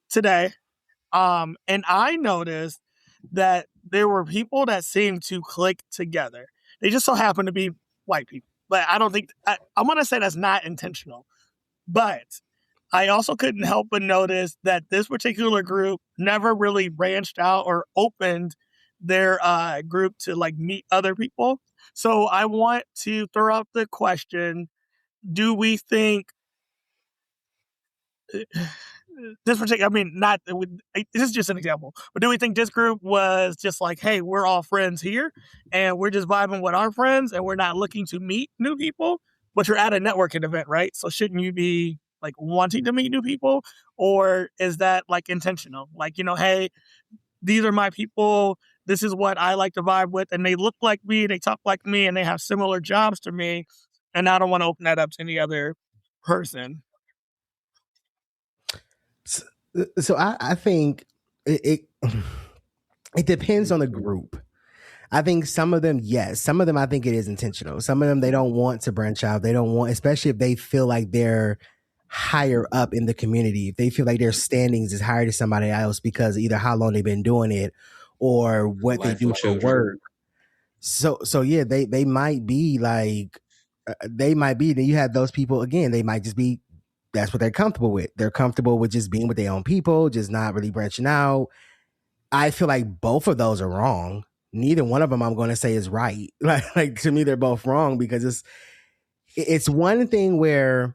today. And I noticed that there were people that seemed to click together. They just so happened to be white people. But I don't think I'm gonna say that's not intentional. But I also couldn't help but notice that this particular group never really branched out or opened their group to like meet other people. So I want to throw out the question: do we think this particular, I mean, not, this is just an example, but do we think this group was just like, hey, we're all friends here and we're just vibing with our friends and we're not looking to meet new people? But you're at a networking event, right? So shouldn't you be like wanting to meet new people? Or is that like intentional? Like, hey, these are my people. This is what I like to vibe with. And they look like me, they talk like me, and they have similar jobs to me. And I don't want to open that up to any other person. So I think it depends on the group. I think some of them, yes. Some of them, I think it is intentional. Some of them, they don't want to branch out. They don't want, especially if they feel like they're higher up in the community. If they feel like their standings is higher to somebody else because either how long they've been doing it or what they Life do of for children. work. So yeah, they might be like, they might be. Then you have those people again. They might just be. That's what they're comfortable with. They're comfortable with just being with their own people, just not really branching out. I feel like both of those are wrong. Neither one of them I'm going to say is right. Like to me, they're both wrong because it's one thing where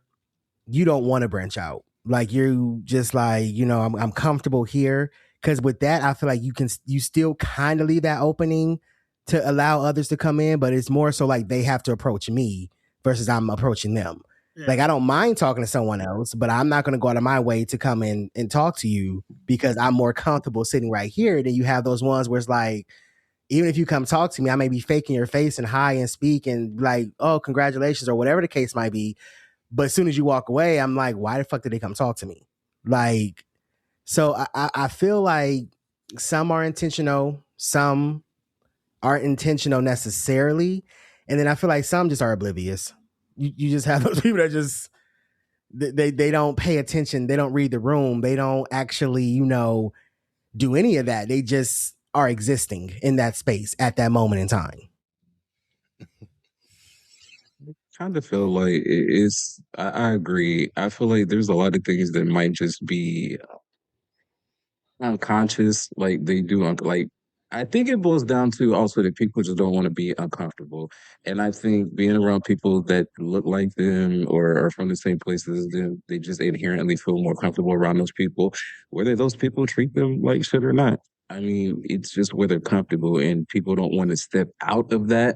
you don't want to branch out. Like you just like, I'm comfortable here. Cause with that, I feel like you still kind of leave that opening to allow others to come in, but it's more so like they have to approach me versus I'm approaching them. Yeah. Like I don't mind talking to someone else, but I'm not going to go out of my way to come in and talk to you because I'm more comfortable sitting right here. Then you have those ones where it's like, even if you come talk to me, I may be faking your face and hi and speak and like, oh, congratulations or whatever the case might be. But as soon as you walk away, I'm like, why the fuck did they come talk to me? Like, so I feel like some are intentional, some aren't intentional necessarily. And then I feel like some just are oblivious. You just have those people that just they don't pay attention, they don't read the room, they don't actually, do any of that. They just are existing in that space at that moment in time. Kind of feel like it's. I agree. I feel like there's a lot of things that might just be unconscious, like they do. Like I think it boils down to also that people just don't want to be uncomfortable, and I think being around people that look like them or are from the same places as them, they just inherently feel more comfortable around those people, whether those people treat them like shit or not. I mean, it's just where they're comfortable, and people don't want to step out of that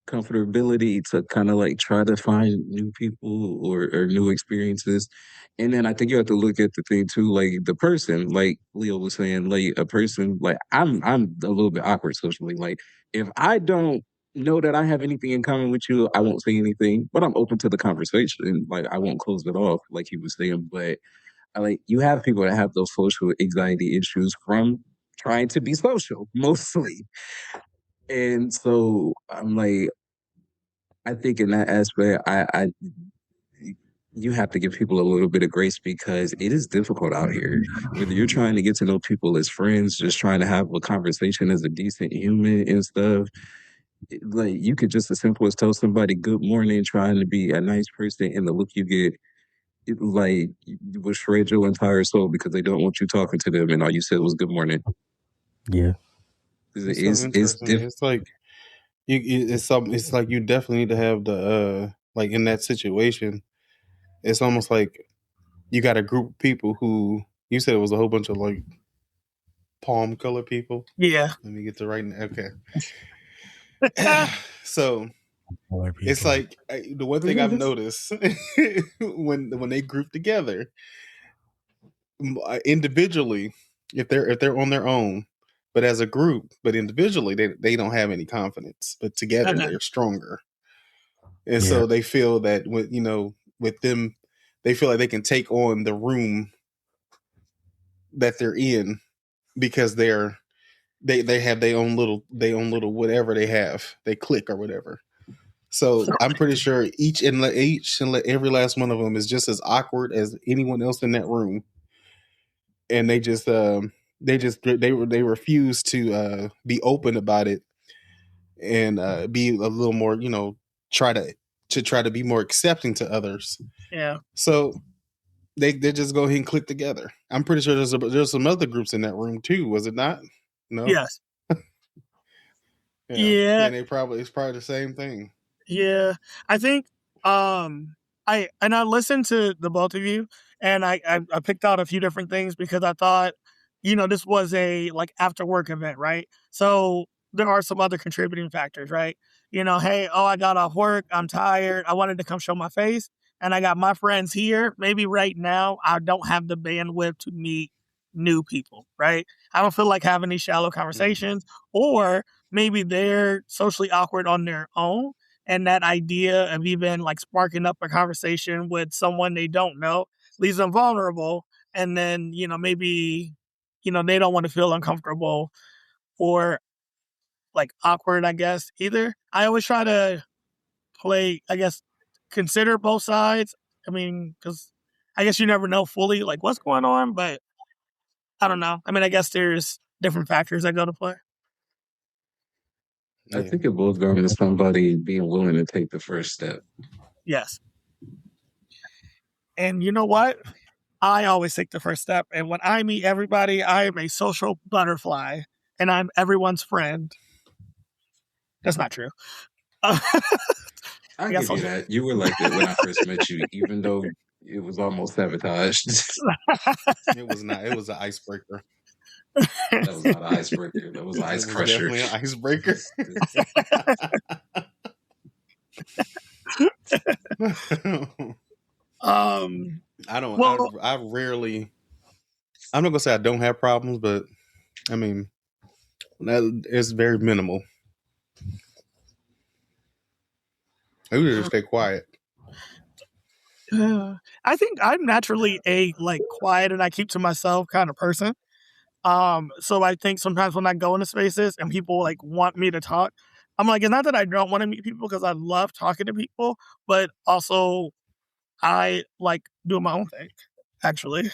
comfortability to kind of like try to find new people or new experiences. And then I think you have to look at the thing too, like the person, like Leo was saying, like a person, like I'm a little bit awkward socially. Like if I don't know that I have anything in common with you, I won't say anything, but I'm open to the conversation. Like I won't close it off, like he was saying. But I like you have people that have those social anxiety issues from trying to be social mostly. And so I'm like, I think in that aspect, you have to give people a little bit of grace because it is difficult out here. Whether you're trying to get to know people as friends, just trying to have a conversation as a decent human and stuff, like you could just as simple as tell somebody good morning, trying to be a nice person, and the look you get, like will shred your entire soul because they don't want you talking to them, and all you said was good morning. Yeah. It's so It's interesting. It's like it's like you definitely need to have the like in that situation. It's almost like you got a group of people who you said it was a whole bunch of like palm color people. Yeah. Let me get the right. Okay. So it's like the one thing I've noticed when they group together individually, if they're on their own, but as a group, but individually they don't have any confidence, but together they're stronger, and so they feel that with them, they feel like they can take on the room that they're in because they have their own little whatever they have, they click or whatever. So I'm pretty sure each and every last one of them is just as awkward as anyone else in that room, and they refuse to be open about it and be a little more, try to be more accepting to others. Yeah. So they just go ahead and click together. I'm pretty sure there's some other groups in that room too. Was it not? No. Yes. Yeah. And it's probably the same thing. Yeah. I think I listened to the both of you, and I picked out a few different things because I thought, this was a like after work event, right? So there are some other contributing factors, right? Hey, I got off work, I'm tired, I wanted to come show my face, and I got my friends here. Maybe right now I don't have the bandwidth to meet new people, right? I don't feel like having these shallow conversations, or maybe they're socially awkward on their own. And that idea of even like sparking up a conversation with someone they don't know leaves them vulnerable. And then, maybe, they don't want to feel uncomfortable or like awkward, I guess, either. I always try to consider both sides. I mean, because I guess you never know fully like what's going on, but I don't know. I mean, I guess there's different factors that go to play. I think it boils down to somebody being willing to take the first step. Yes. And you know what? I always take the first step. And when I meet everybody, I am a social butterfly and I'm everyone's friend. That's not true. I give you that. You were like that when I first met you, even though It was almost sabotaged. It was not. It was an icebreaker. That was not an icebreaker. That was an ice It was crusher. definitely an icebreaker. I don't. Well, I rarely. I'm not gonna say I don't have problems, but I mean, it's very minimal. I usually just stay quiet. I think I'm naturally a like quiet and I keep to myself kind of person. So I think sometimes when I go into spaces and people like want me to talk, I'm like, it's not that I don't want to meet people because I love talking to people, but also I like doing my own thing, actually.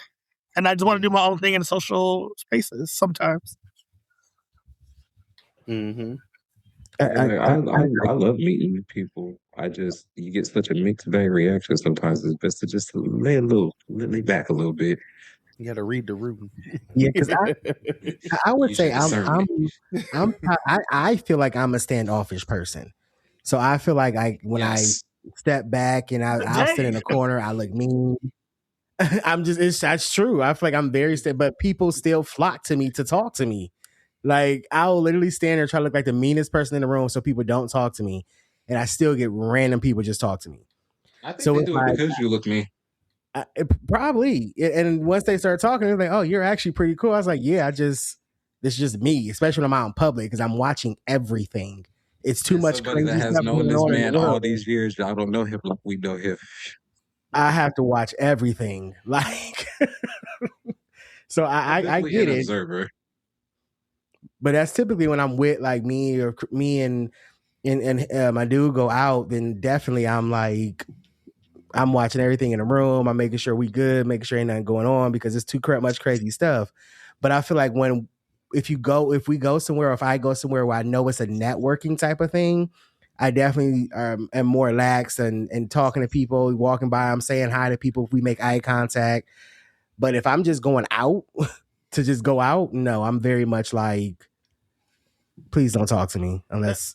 And I just want to do my own thing in social spaces sometimes. Mm-hmm. I love meeting people. You get such a mixed bag reaction sometimes. It's best to just lay back a little bit. You got to read the room. Yeah, because I would Use say your discernment. I feel like I'm a standoffish person. So I feel like when Yes. I step back and I'll sit in a corner, I look mean. That's true. I feel like I'm very but people still flock to me to talk to me. Like I'll literally stand there and try to look like the meanest person in the room so people don't talk to me, and I still get random people just talk to me. I think So they it's do it like because you look me. probably, and once they start talking, they're like, "Oh, you're actually pretty cool." I was like, "Yeah, this is just me," especially when I'm out in public because I'm watching everything. It's too As much somebody that crazy has stuff known going this on in the man all world. these years, y'all don't know him like we know him. I have to watch everything, like. So I get an it. observer. But that's typically when I'm with like me and my dude go out, then definitely I'm like, I'm watching everything in the room. I'm making sure we good, making sure ain't nothing going on because it's too much crazy stuff. But I feel like if we go somewhere, or if I go somewhere where I know it's a networking type of thing, I definitely am more relaxed and talking to people, walking by, I'm saying hi to people if we make eye contact. But if I'm just going out to just go out, no, I'm very much like, please don't talk to me unless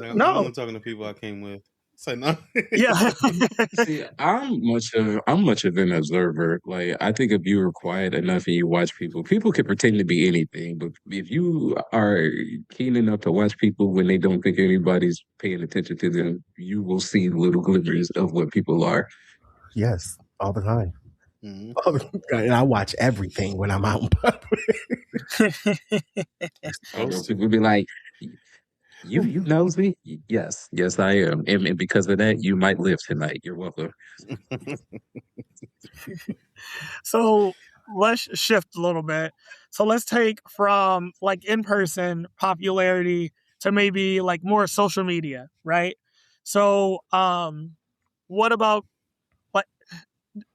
I'm No. only talking to people I came with. Say no. Yeah. See, I'm much of an observer. Like I think if you are quiet enough and you watch people, people can pretend to be anything. But if you are keen enough to watch people when they don't think anybody's paying attention to them, you will see little glimmers of what people are. yes, all the time. Mm-hmm. And I watch everything when I'm out in public. People be like, you nosy? Yes, yes, I am. And because of that, you might live tonight. You're welcome. So let's shift a little bit. So let's take from like in person popularity to maybe like more social media, right? So what about like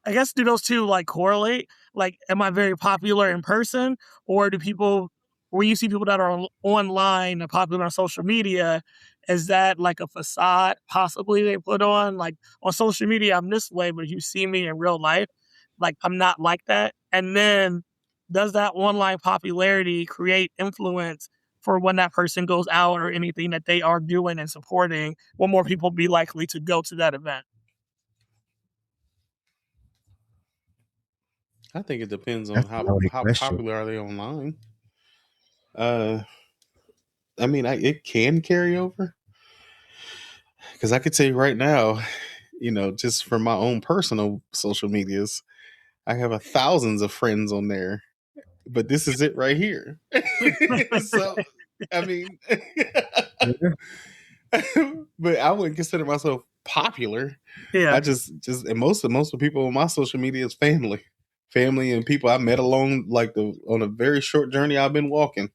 I guess do those two like correlate? Like am I very popular in person or do people when you see people that are online and popular on social media, is that like a facade possibly they put on? Like on social media, I'm this way, but if you see me in real life, like I'm not like that. And then does that online popularity create influence for when that person goes out or anything that they are doing and supporting? Will more people be likely to go to that event? I think it depends on That's a loaded how question. popular are they online. I mean, it can carry over because I could tell you right now, just from my own personal social medias, I have thousands of friends on there, but this is it right here. So, I mean, but I wouldn't consider myself popular. Yeah. I just and most of the people on my social media is family and people I met along on a very short journey I've been walking.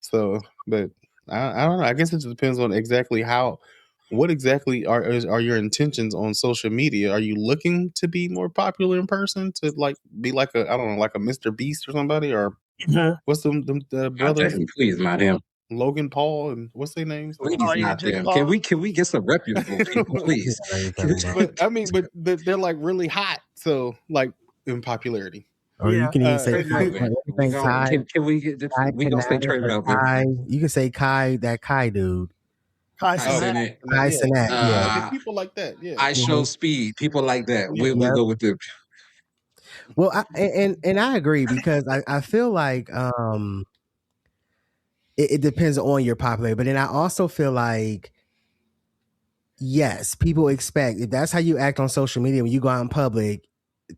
So, but I don't know. I guess it just depends on exactly what exactly are your intentions on social media? Are you looking to be more popular in person to like be like I don't know, like a Mr. Beast or somebody, or what's the brothers? Please, not him. Logan Paul and what's their names? Please, Oh, yeah, not Jake them. Paul. Can we get some reputable people, please? But I mean, but they're like really hot, so like in popularity. Or you can even say Can we get this? Kai We gonna say Cenat Trey or Melvin. Kai. You can say Kai, that Kai dude. Kai High Cenat. Senate. High Yeah, Senat, yeah. yeah, Uh, people like that. Yeah, I show Mhm. speed. People like that. yeah. We'll Yep. go with the. Well, and I agree because I feel like it depends on your popularity, but then I also feel like yes, people expect if that's how you act on social media when you go out in public,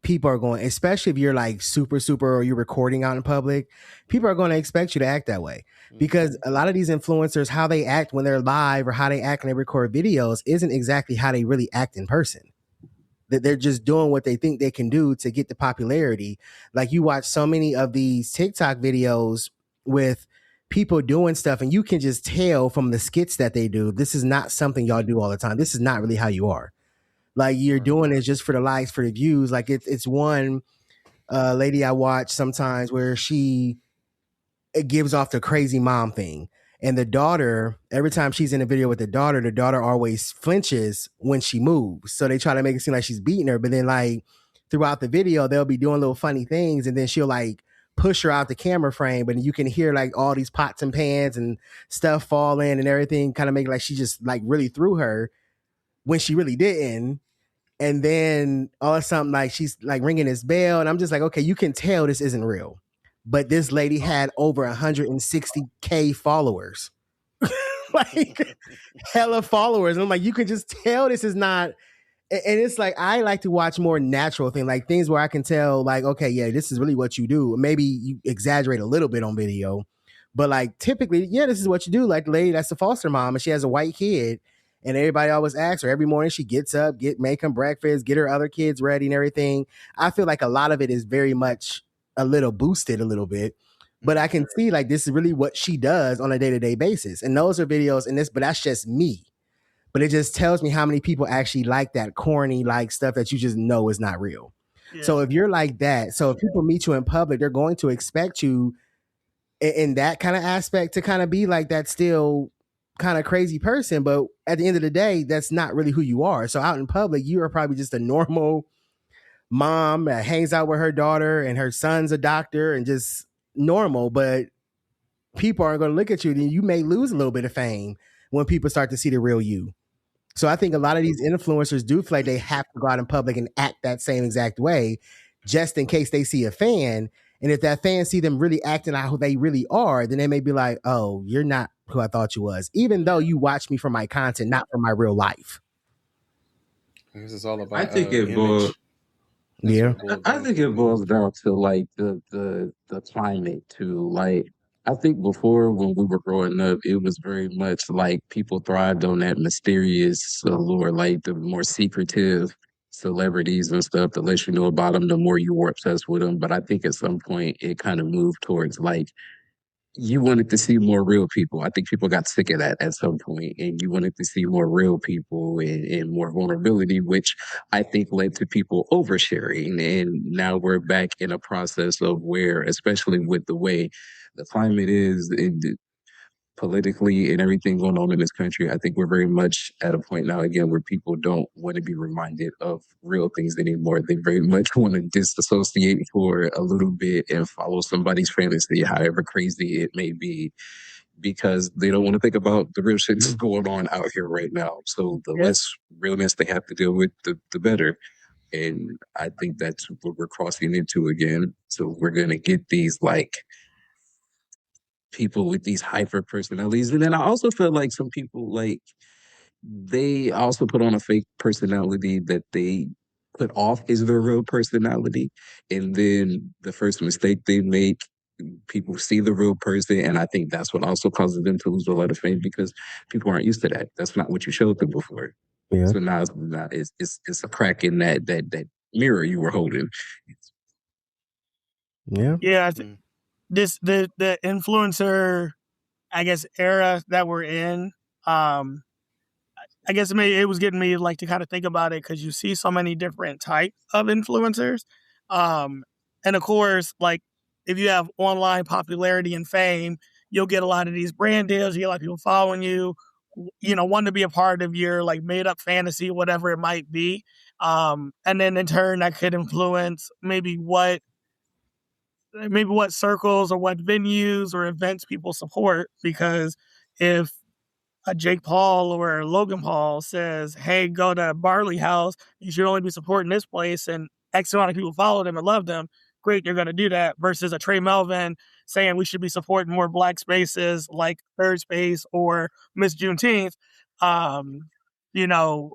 people are going, especially if you're like super or you're recording out in public, people are going to expect you to act that way because a lot of these influencers, how they act when they're live or how they act when they record videos isn't exactly how they really act in person. That they're just doing what they think they can do to get the popularity. Like you watch so many of these TikTok videos with people doing stuff and you can just tell from the skits that they do, this is not something y'all do all the time. This is not really how you are. Like you're Right. doing it just for the likes, for the views. Like it's one lady I watch sometimes where she it gives off the crazy mom thing. And the daughter, every time she's in a video with the daughter always flinches when she moves. So they try to make it seem like she's beating her. But then like throughout the video, they'll be doing little funny things. And then she'll like push her out the camera frame. But you can hear like all these pots and pans and stuff fall in and everything, kind of make it like she just like really threw her when she really didn't. And then all of a sudden, like she's like ringing this bell, and I'm just like, okay, you can tell this isn't real. But this lady had over 160K followers, like hella followers. And I'm like, you can just tell this is not. And it's like I like to watch more natural things, like things where I can tell, like, okay, yeah, this is really what you do. Maybe you exaggerate a little bit on video, but like typically, yeah, this is what you do. Like the lady that's the foster mom, and she has a white kid, and everybody always asks her every morning. She gets up, make them breakfast, get her other kids ready, and everything. I feel like a lot of it is very much a little boosted, a little bit. But I can see like this is really what she does on a day-to-day basis, and those are videos in this. But that's just me. But it just tells me how many people actually like that corny like stuff that you just know is not real. Yeah. So if you're like that, so if people meet you in public, they're going to expect you in that kind of aspect to kind of be like that still kind of crazy person. But at the end of the day, that's not really who you are. So out in public, you are probably just a normal mom that hangs out with her daughter and her son's a doctor and just normal. But people aren't going to look at you. Then you may lose a little bit of fame when people start to see the real you. So I think a lot of these influencers do feel like they have to go out in public and act that same exact way just in case they see a fan. And if that fan see them really acting out who they really are, then they may be like, oh, you're not who I thought you was, even though you watch me for my content, not for my real life. This is all I about think it boils. image. That's Yeah. what it boils I down think to it me. boils down to like the climate too. Like I think before when we were growing up, it was very much like people thrived on that mysterious allure, like the more secretive celebrities and stuff. The less you know about them, the more you were obsessed with them. But I think at some point it kind of moved towards like you wanted to see more real people. I think people got sick of that at some point, and you wanted to see more real people and more vulnerability, which I think led to people oversharing. And now we're back in a process of where, especially with the way the climate is, politically and everything going on in this country, I think we're very much at a point now again where people don't want to be reminded of real things anymore. They very much want to disassociate for a little bit and follow somebody's fantasy, however crazy it may be, because they don't want to think about the real shit that's going on out here right now. So the Yeah. less realness they have to deal with, the better. And I think that's what we're crossing into again. So we're gonna get these like people with these hyper personalities. And then I also feel like some people like they also put on a fake personality that they put off as their real personality. And then the first mistake they make, people see the real person. And I think that's what also causes them to lose a lot of fame because people aren't used to that. That's not what you showed them before. Yeah. So now it's a crack in that mirror you were holding. Yeah. Yeah. Mm. The influencer, I guess, era that we're in, I guess it was getting me like to kind of think about it because you see so many different types of influencers. And of course, like if you have online popularity and fame, you'll get a lot of these brand deals. You get a lot of people following you, want to be a part of your like made up fantasy, whatever it might be. And then in turn, that could influence maybe what circles or what venues or events people support. Because if Jake Paul or Logan Paul says, "Hey, go to Barley House. You should only be supporting this place," and X amount of people follow them and love them. Great, you're going to do that. Versus a Trey Melvin saying we should be supporting more Black spaces like Third Space or Miss Juneteenth. Um, you know,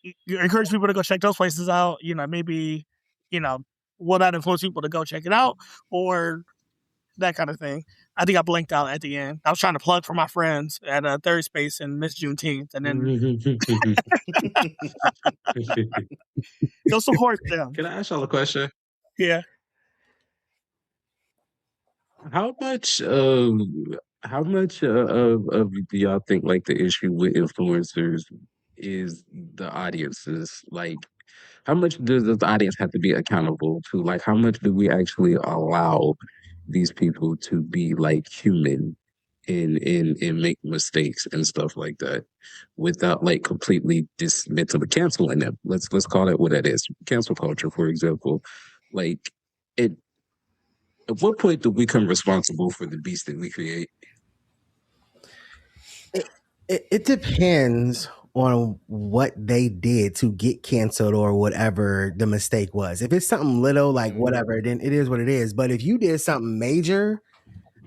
you encourage people to go check those places out. Maybe, you know, will that influence people to go check it out or that kind of thing. I think I blinked out at the end. I was trying to plug for my friends at Third Space and Miss Juneteenth, and then go support them. Can I ask y'all a question? Yeah. How much of do y'all think like the issue with influencers is the audiences? Like, how much does the audience have to be accountable to? Like, how much do we actually allow these people to be like human and make mistakes and stuff like that without like completely dismantling canceling them? Let's call it what it is. Cancel culture, for example. Like it at what point do we become responsible for the beast that we create? It depends on what they did to get canceled or whatever the mistake was. If it's something little, like whatever, then it is what it is. But if you did something major,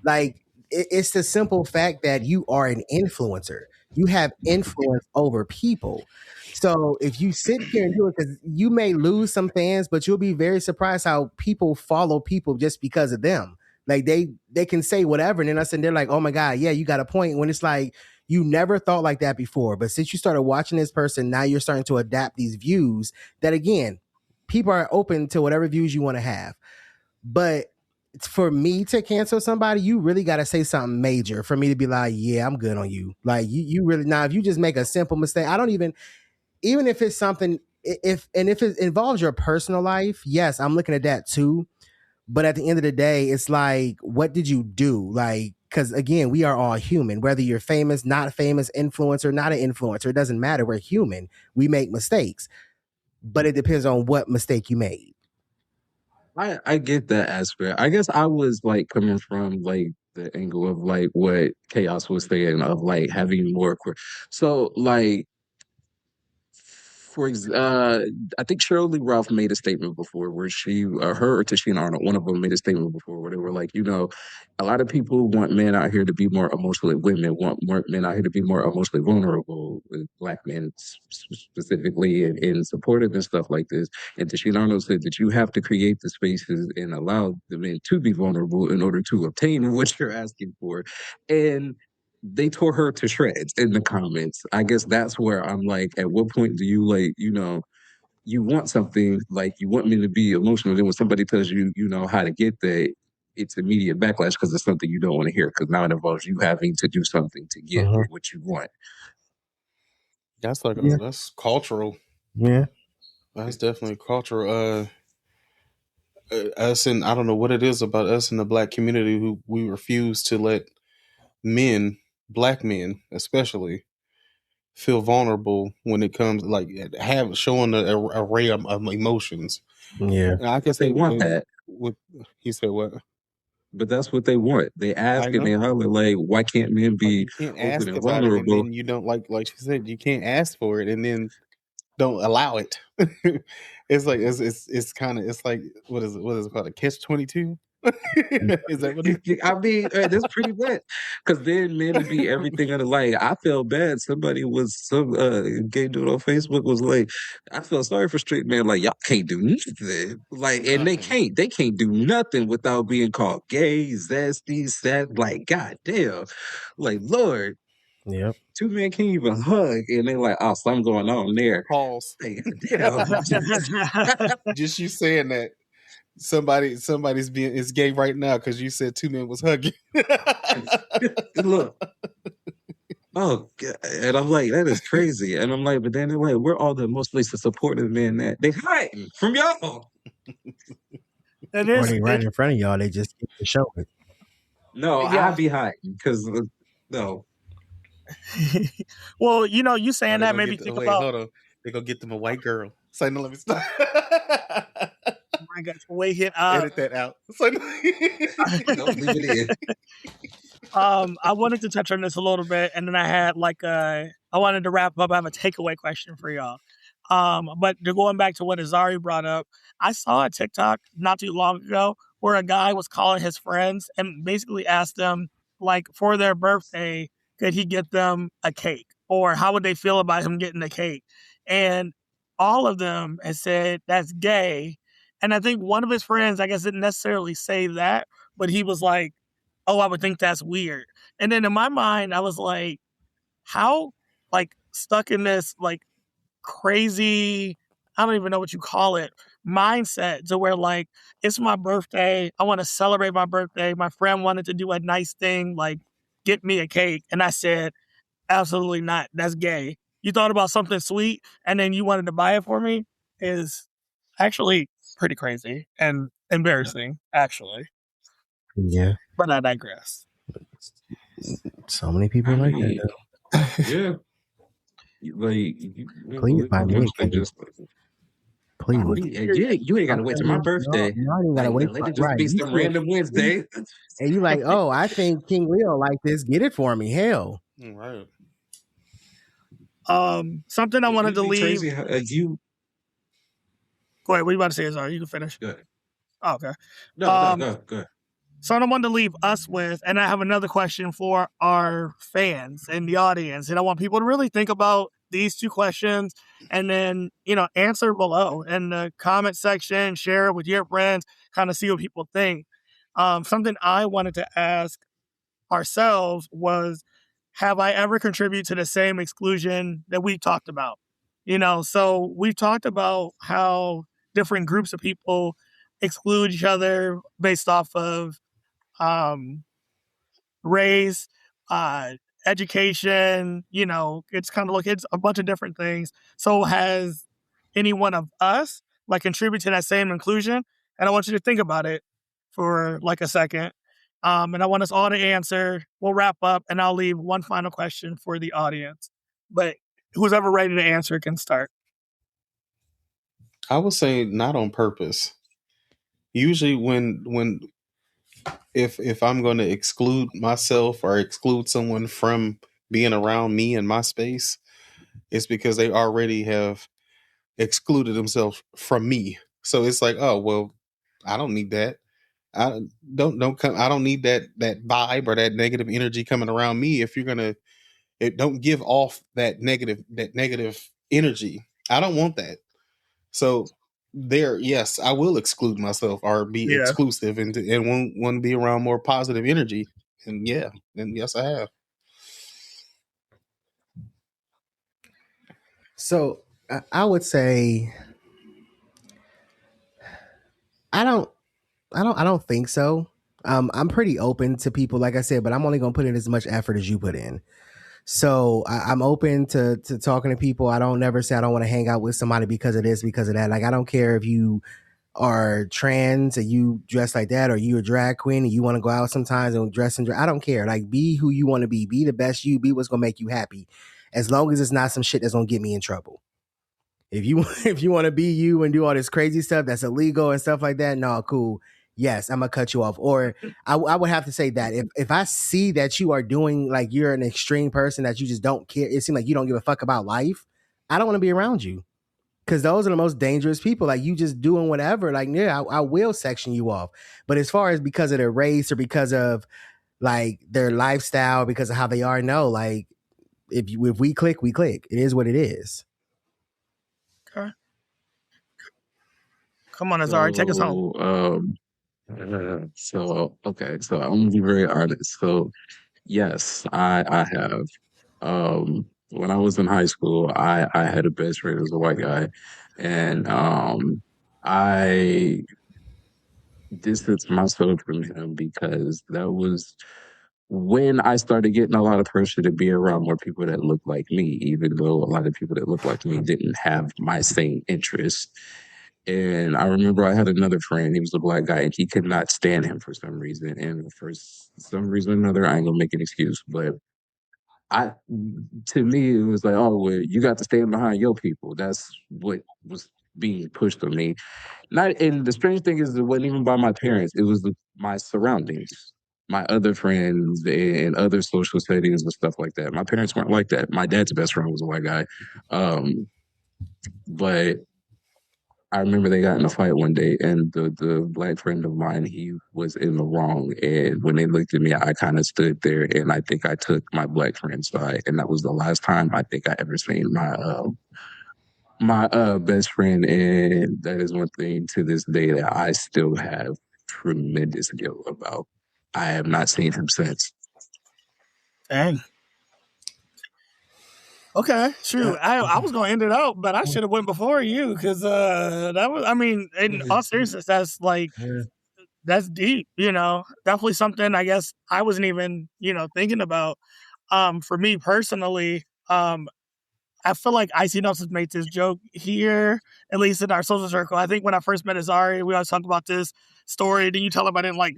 like it's the simple fact that you are an influencer. You have influence over people. So if you sit here and do it, because you may lose some fans, but you'll be very surprised how people follow people just because of them. Like they can say whatever, and then us and they're like, "Oh my god, yeah, you got a point." When it's like you never thought like that before, but since you started watching this person, now you're starting to adapt these views. That again, people are open to whatever views you want to have, but for me to cancel somebody, you really got to say something major for me to be like, yeah, I'm good on you. Like you really now, if you just make a simple mistake, I don't even if it's something, if it involves your personal life, yes, I'm looking at that too. But at the end of the day, it's like, what did you do? Like, because again, we are all human, whether you're famous, not famous, influencer, not an influencer, it doesn't matter. We're human. We make mistakes, but it depends on what mistake you made. I get that aspect. I guess I was like coming from like the angle of like what Chaos was saying of like having more. So like I think Shirley Ralph made a statement before where her or Tashina Arnold, one of them made a statement before where they were like, a lot of people want men out here to be more emotionally, women want more men out here to be more emotionally vulnerable, with Black men specifically and supportive and stuff like this. And Tashina Arnold said that you have to create the spaces and allow the men to be vulnerable in order to obtain what you're asking for. And they tore her to shreds in the comments. I guess that's where I'm like, at what point do you like, you want something like you want me to be emotional. Then when somebody tells you, how to get there, it's immediate backlash because it's something you don't want to hear because now it involves you having to do something to get what you want. That's like that's cultural. Yeah, that's definitely cultural. Us and I don't know what it is about us in the Black community who we refuse to let men, Black men especially, feel vulnerable when it comes like showing an array of emotions. yeah. And I can say They want that. He said what? But that's what they want. They ask and they holler like, why can't men be you can't open ask and about it, and vulnerable? then you don't like she said, you can't ask for it and then don't allow it. It's like it's kind of it's like what is it called, a catch-22? Is that what it is? I mean, that's pretty bad. Because then men would be everything under like. I felt bad. Some gay dude on Facebook was like, I feel sorry for straight men. Like y'all can't do nothing. Like, and they can't do nothing without being called gay, zesty, sad. Like, goddamn. Like, Lord. Yep. Two men can't even hug, and they're like, "Oh, something going on there." Pause. Like, damn. Just you saying that somebody's being is gay right now because you said two men was hugging. Look. Oh, God. And I'm like, that is crazy. And I'm like, but then they're like, we're all the mostly supportive men that they hiding from y'all. Or they right in front of y'all. They just get to show it. No, yeah. I'd be hiding because no. Well, you saying that made me think about. Hold on, they gonna get them a white girl. Say no, let me stop. I got way hit. Edit that out. Don't leave it in. I wanted to touch on this a little bit, and then I had I wanted to wrap up. I have a takeaway question for y'all. But going back to what Azari brought up, I saw a TikTok not too long ago where a guy was calling his friends and basically asked them, like, for their birthday, could he get them a cake, or how would they feel about him getting a cake? And all of them had said that's gay. And I think one of his friends, I guess, didn't necessarily say that, but he was like, oh, I would think that's weird. And then in my mind, I was like, how stuck in this crazy, I don't even know what you call it, mindset to where it's my birthday. I want to celebrate my birthday. My friend wanted to do a nice thing, like get me a cake. And I said, absolutely not. That's gay. You thought about something sweet and then you wanted to buy it for me is actually pretty crazy and embarrassing, actually. Yeah. But I digress. So many people I like mean, that. yeah. Please buy me a cake. just Please. you ain't gotta wait till my birthday. No, I ain't gotta wait. Let it just Right. be some random Wednesday. And you like, oh, I think King Leo like this. Get it for me. Hell. Right. Something I wanted to leave. Crazy how, Go ahead. What are you about to say, Azar? You can finish. Good. Oh, okay. Go. Something I wanted to leave us with, and I have another question for our fans and the audience, and I want people to really think about these two questions and then, answer below in the comment section, share it with your friends, kind of see what people think. Something I wanted to ask ourselves was, have I ever contributed to the same exclusion that we talked about? So we've talked about how different groups of people exclude each other based off of race, education, it's kind of it's a bunch of different things. So has any one of us contributed to that same inclusion? And I want you to think about it for a second. And I want us all to answer. We'll wrap up and I'll leave one final question for the audience. But who's ever ready to answer can start. I would say not on purpose. Usually when if I'm going to exclude myself or exclude someone from being around me in my space, it's because they already have excluded themselves from me. So it's like, oh, well, I don't need that. I don't come. I don't need that vibe or that negative energy coming around me. If you're gonna, don't give off that negative energy. I don't want that. So there, yes, I will exclude myself or be exclusive and won't want to be around more positive energy. And yes, I have. So I would say I don't think so. I'm pretty open to people, like I said, but I'm only gonna put in as much effort as you put in. So I'm open to talking to people. I don't never say I don't want to hang out with somebody because of this, because of that. Like, I don't care if you are trans and you dress like that, or you a drag queen and you want to go out sometimes and dress and I don't care. Like, be who you want to be the best you, be what's gonna make you happy, as long as it's not some shit that's gonna get me in trouble. If you want to be you and do all this crazy stuff that's illegal and stuff like that, no, cool. Yes, I'm gonna cut you off. Or I would have to say that if I see that you are doing, like, you're an extreme person that you just don't care, it seems like you don't give a fuck about life, I don't want to be around you, because those are the most dangerous people. Like, you just doing whatever. Like, yeah, I will section you off. But as far as because of their race or because of like their lifestyle, because of how they are, no. Like, if we click, we click. It is what it is. Okay. Come on, Azari, take us home. So I'm gonna be very honest. So yes, I have. When I was in high school, I had a best friend who was a white guy, and I distanced myself from him because that was when I started getting a lot of pressure to be around more people that looked like me, even though a lot of people that looked like me didn't have my same interests. And I remember I had another friend, he was a black guy, and he could not stand him for some reason. And for some reason or another, I ain't gonna make an excuse, but I, to me, it was like, oh, well, you got to stand behind your people. That's what was being pushed on me. Not, and the strange thing is, it wasn't even by my parents; it was my surroundings. my other friends and other social settings and stuff like that. My parents weren't like that. My dad's best friend was a white guy. But I remember they got in a fight one day, and the black friend of mine, he was in the wrong. And when they looked at me, I kind of stood there, and I think I took my black friend's side, and that was the last time I think I ever seen my best friend. And that is one thing to this day that I still have tremendous guilt about. I have not seen him since. Dang. Okay, shoot. I was gonna end it out, but I should have went before you because that was. I mean, in all seriousness, that's like that's deep. Definitely something. I guess I wasn't even thinking about. For me personally, I feel like Icy Notes has made this joke here, at least in our social circle. I think when I first met Azari, we always talked about this story. Then you tell him I didn't like.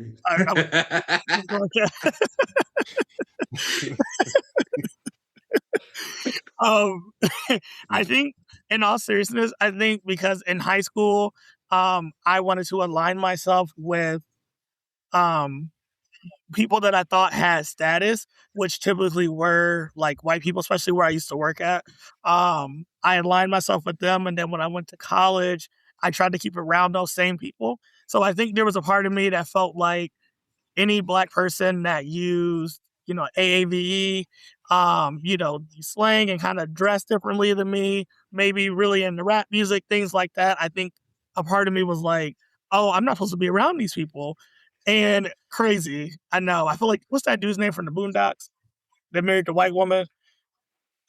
I think, in all seriousness, I think because in high school, I wanted to align myself with people that I thought had status, which typically were like white people, especially where I used to work at. I aligned myself with them, and then when I went to college, I tried to keep around those same people. So I think there was a part of me that felt like any black person that used, AAVE, slang and kind of dressed differently than me, maybe really into rap music, things like that. I think a part of me was like, oh, I'm not supposed to be around these people. And crazy. I know. I feel like, what's that dude's name from the Boondocks that married the white woman?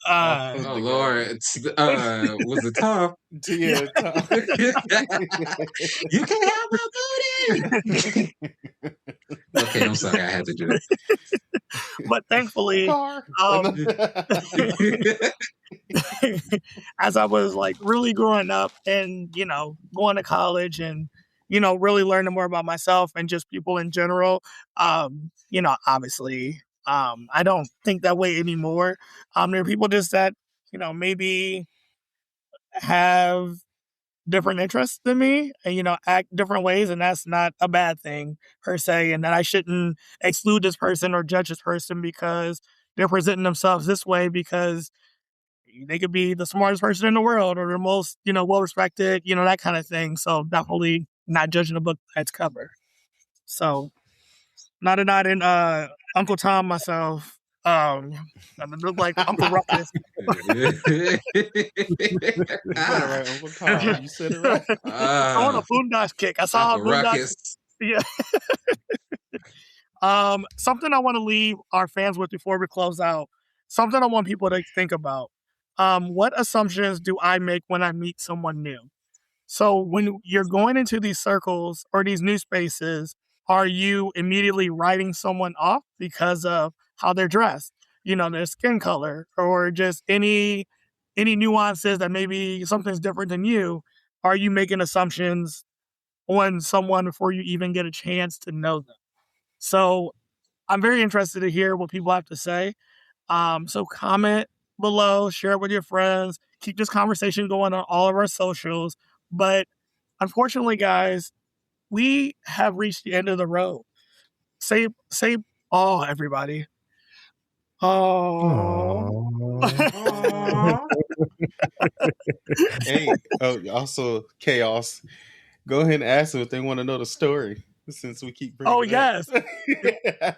Oh Lord, was it Tom? Yeah, Tom. You can't have my booty. Okay, I'm sorry, I had to do it. But thankfully, as I was like really growing up and going to college and really learning more about myself and just people in general, obviously, I don't think that way anymore. There are people just that maybe have different interests than me and act different ways, and that's not a bad thing per se, and that I shouldn't exclude this person or judge this person because they're presenting themselves this way, because they could be the smartest person in the world or the most well respected, that kind of thing. So definitely not judging a book by its cover. So not a nod in Uncle Tom myself. I look like Uncle Ruckus. You said it right, Uncle Tom. You said it right. I want a Boondocks kick. I saw a Boondocks. Yeah. Something I want to leave our fans with before we close out. Something I want people to think about. What assumptions do I make when I meet someone new? So when you're going into these circles or these new spaces, are you immediately writing someone off because of how they're dressed, their skin color, or just any nuances that maybe something's different than you? Are you making assumptions on someone before you even get a chance to know them? So I'm very interested to hear what people have to say. So comment below, share it with your friends, keep this conversation going on all of our socials. But unfortunately, guys, we have reached the end of the road. Say, oh, everybody. Oh. Hey, also Chaos. Go ahead and ask them if they want to know the story, since we keep bringing it yes. up.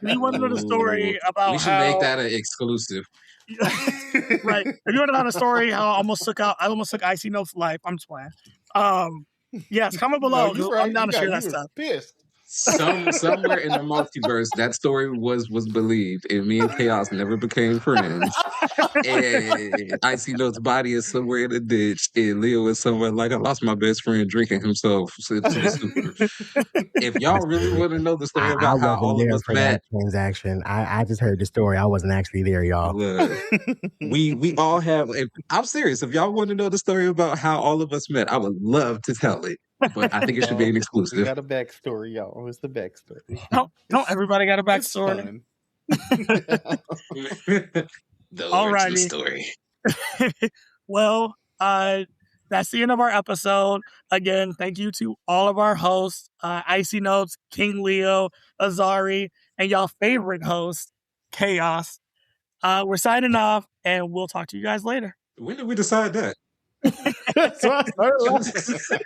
You want to know the story about we should make that an exclusive. Right. If you want to know the story how I almost took Icy Notes' life, I'm just playing. Yes, comment below. No, right. I'm down to share that stuff. Pissed. Somewhere in the multiverse, that story was believed, and me and Chaos never became friends. And Icy Note's body is somewhere in the ditch, and Leo is somewhere like, I lost my best friend drinking himself to the super. If y'all really want to know the story about how all of us for met, that transaction, I just heard the story. I wasn't actually there, y'all. We all have. I'm serious. If y'all want to know the story about how all of us met, I would love to tell it. But I think it should be an exclusive. We got a backstory, y'all. It's the backstory. Don't everybody got a backstory? The origin story. Well, that's the end of our episode. Again, thank you to all of our hosts, Icy Notes, King Leo, Azari, and y'all favorite host, Chaos. We're signing off, and we'll talk to you guys later. When did we decide that? So I started laughing.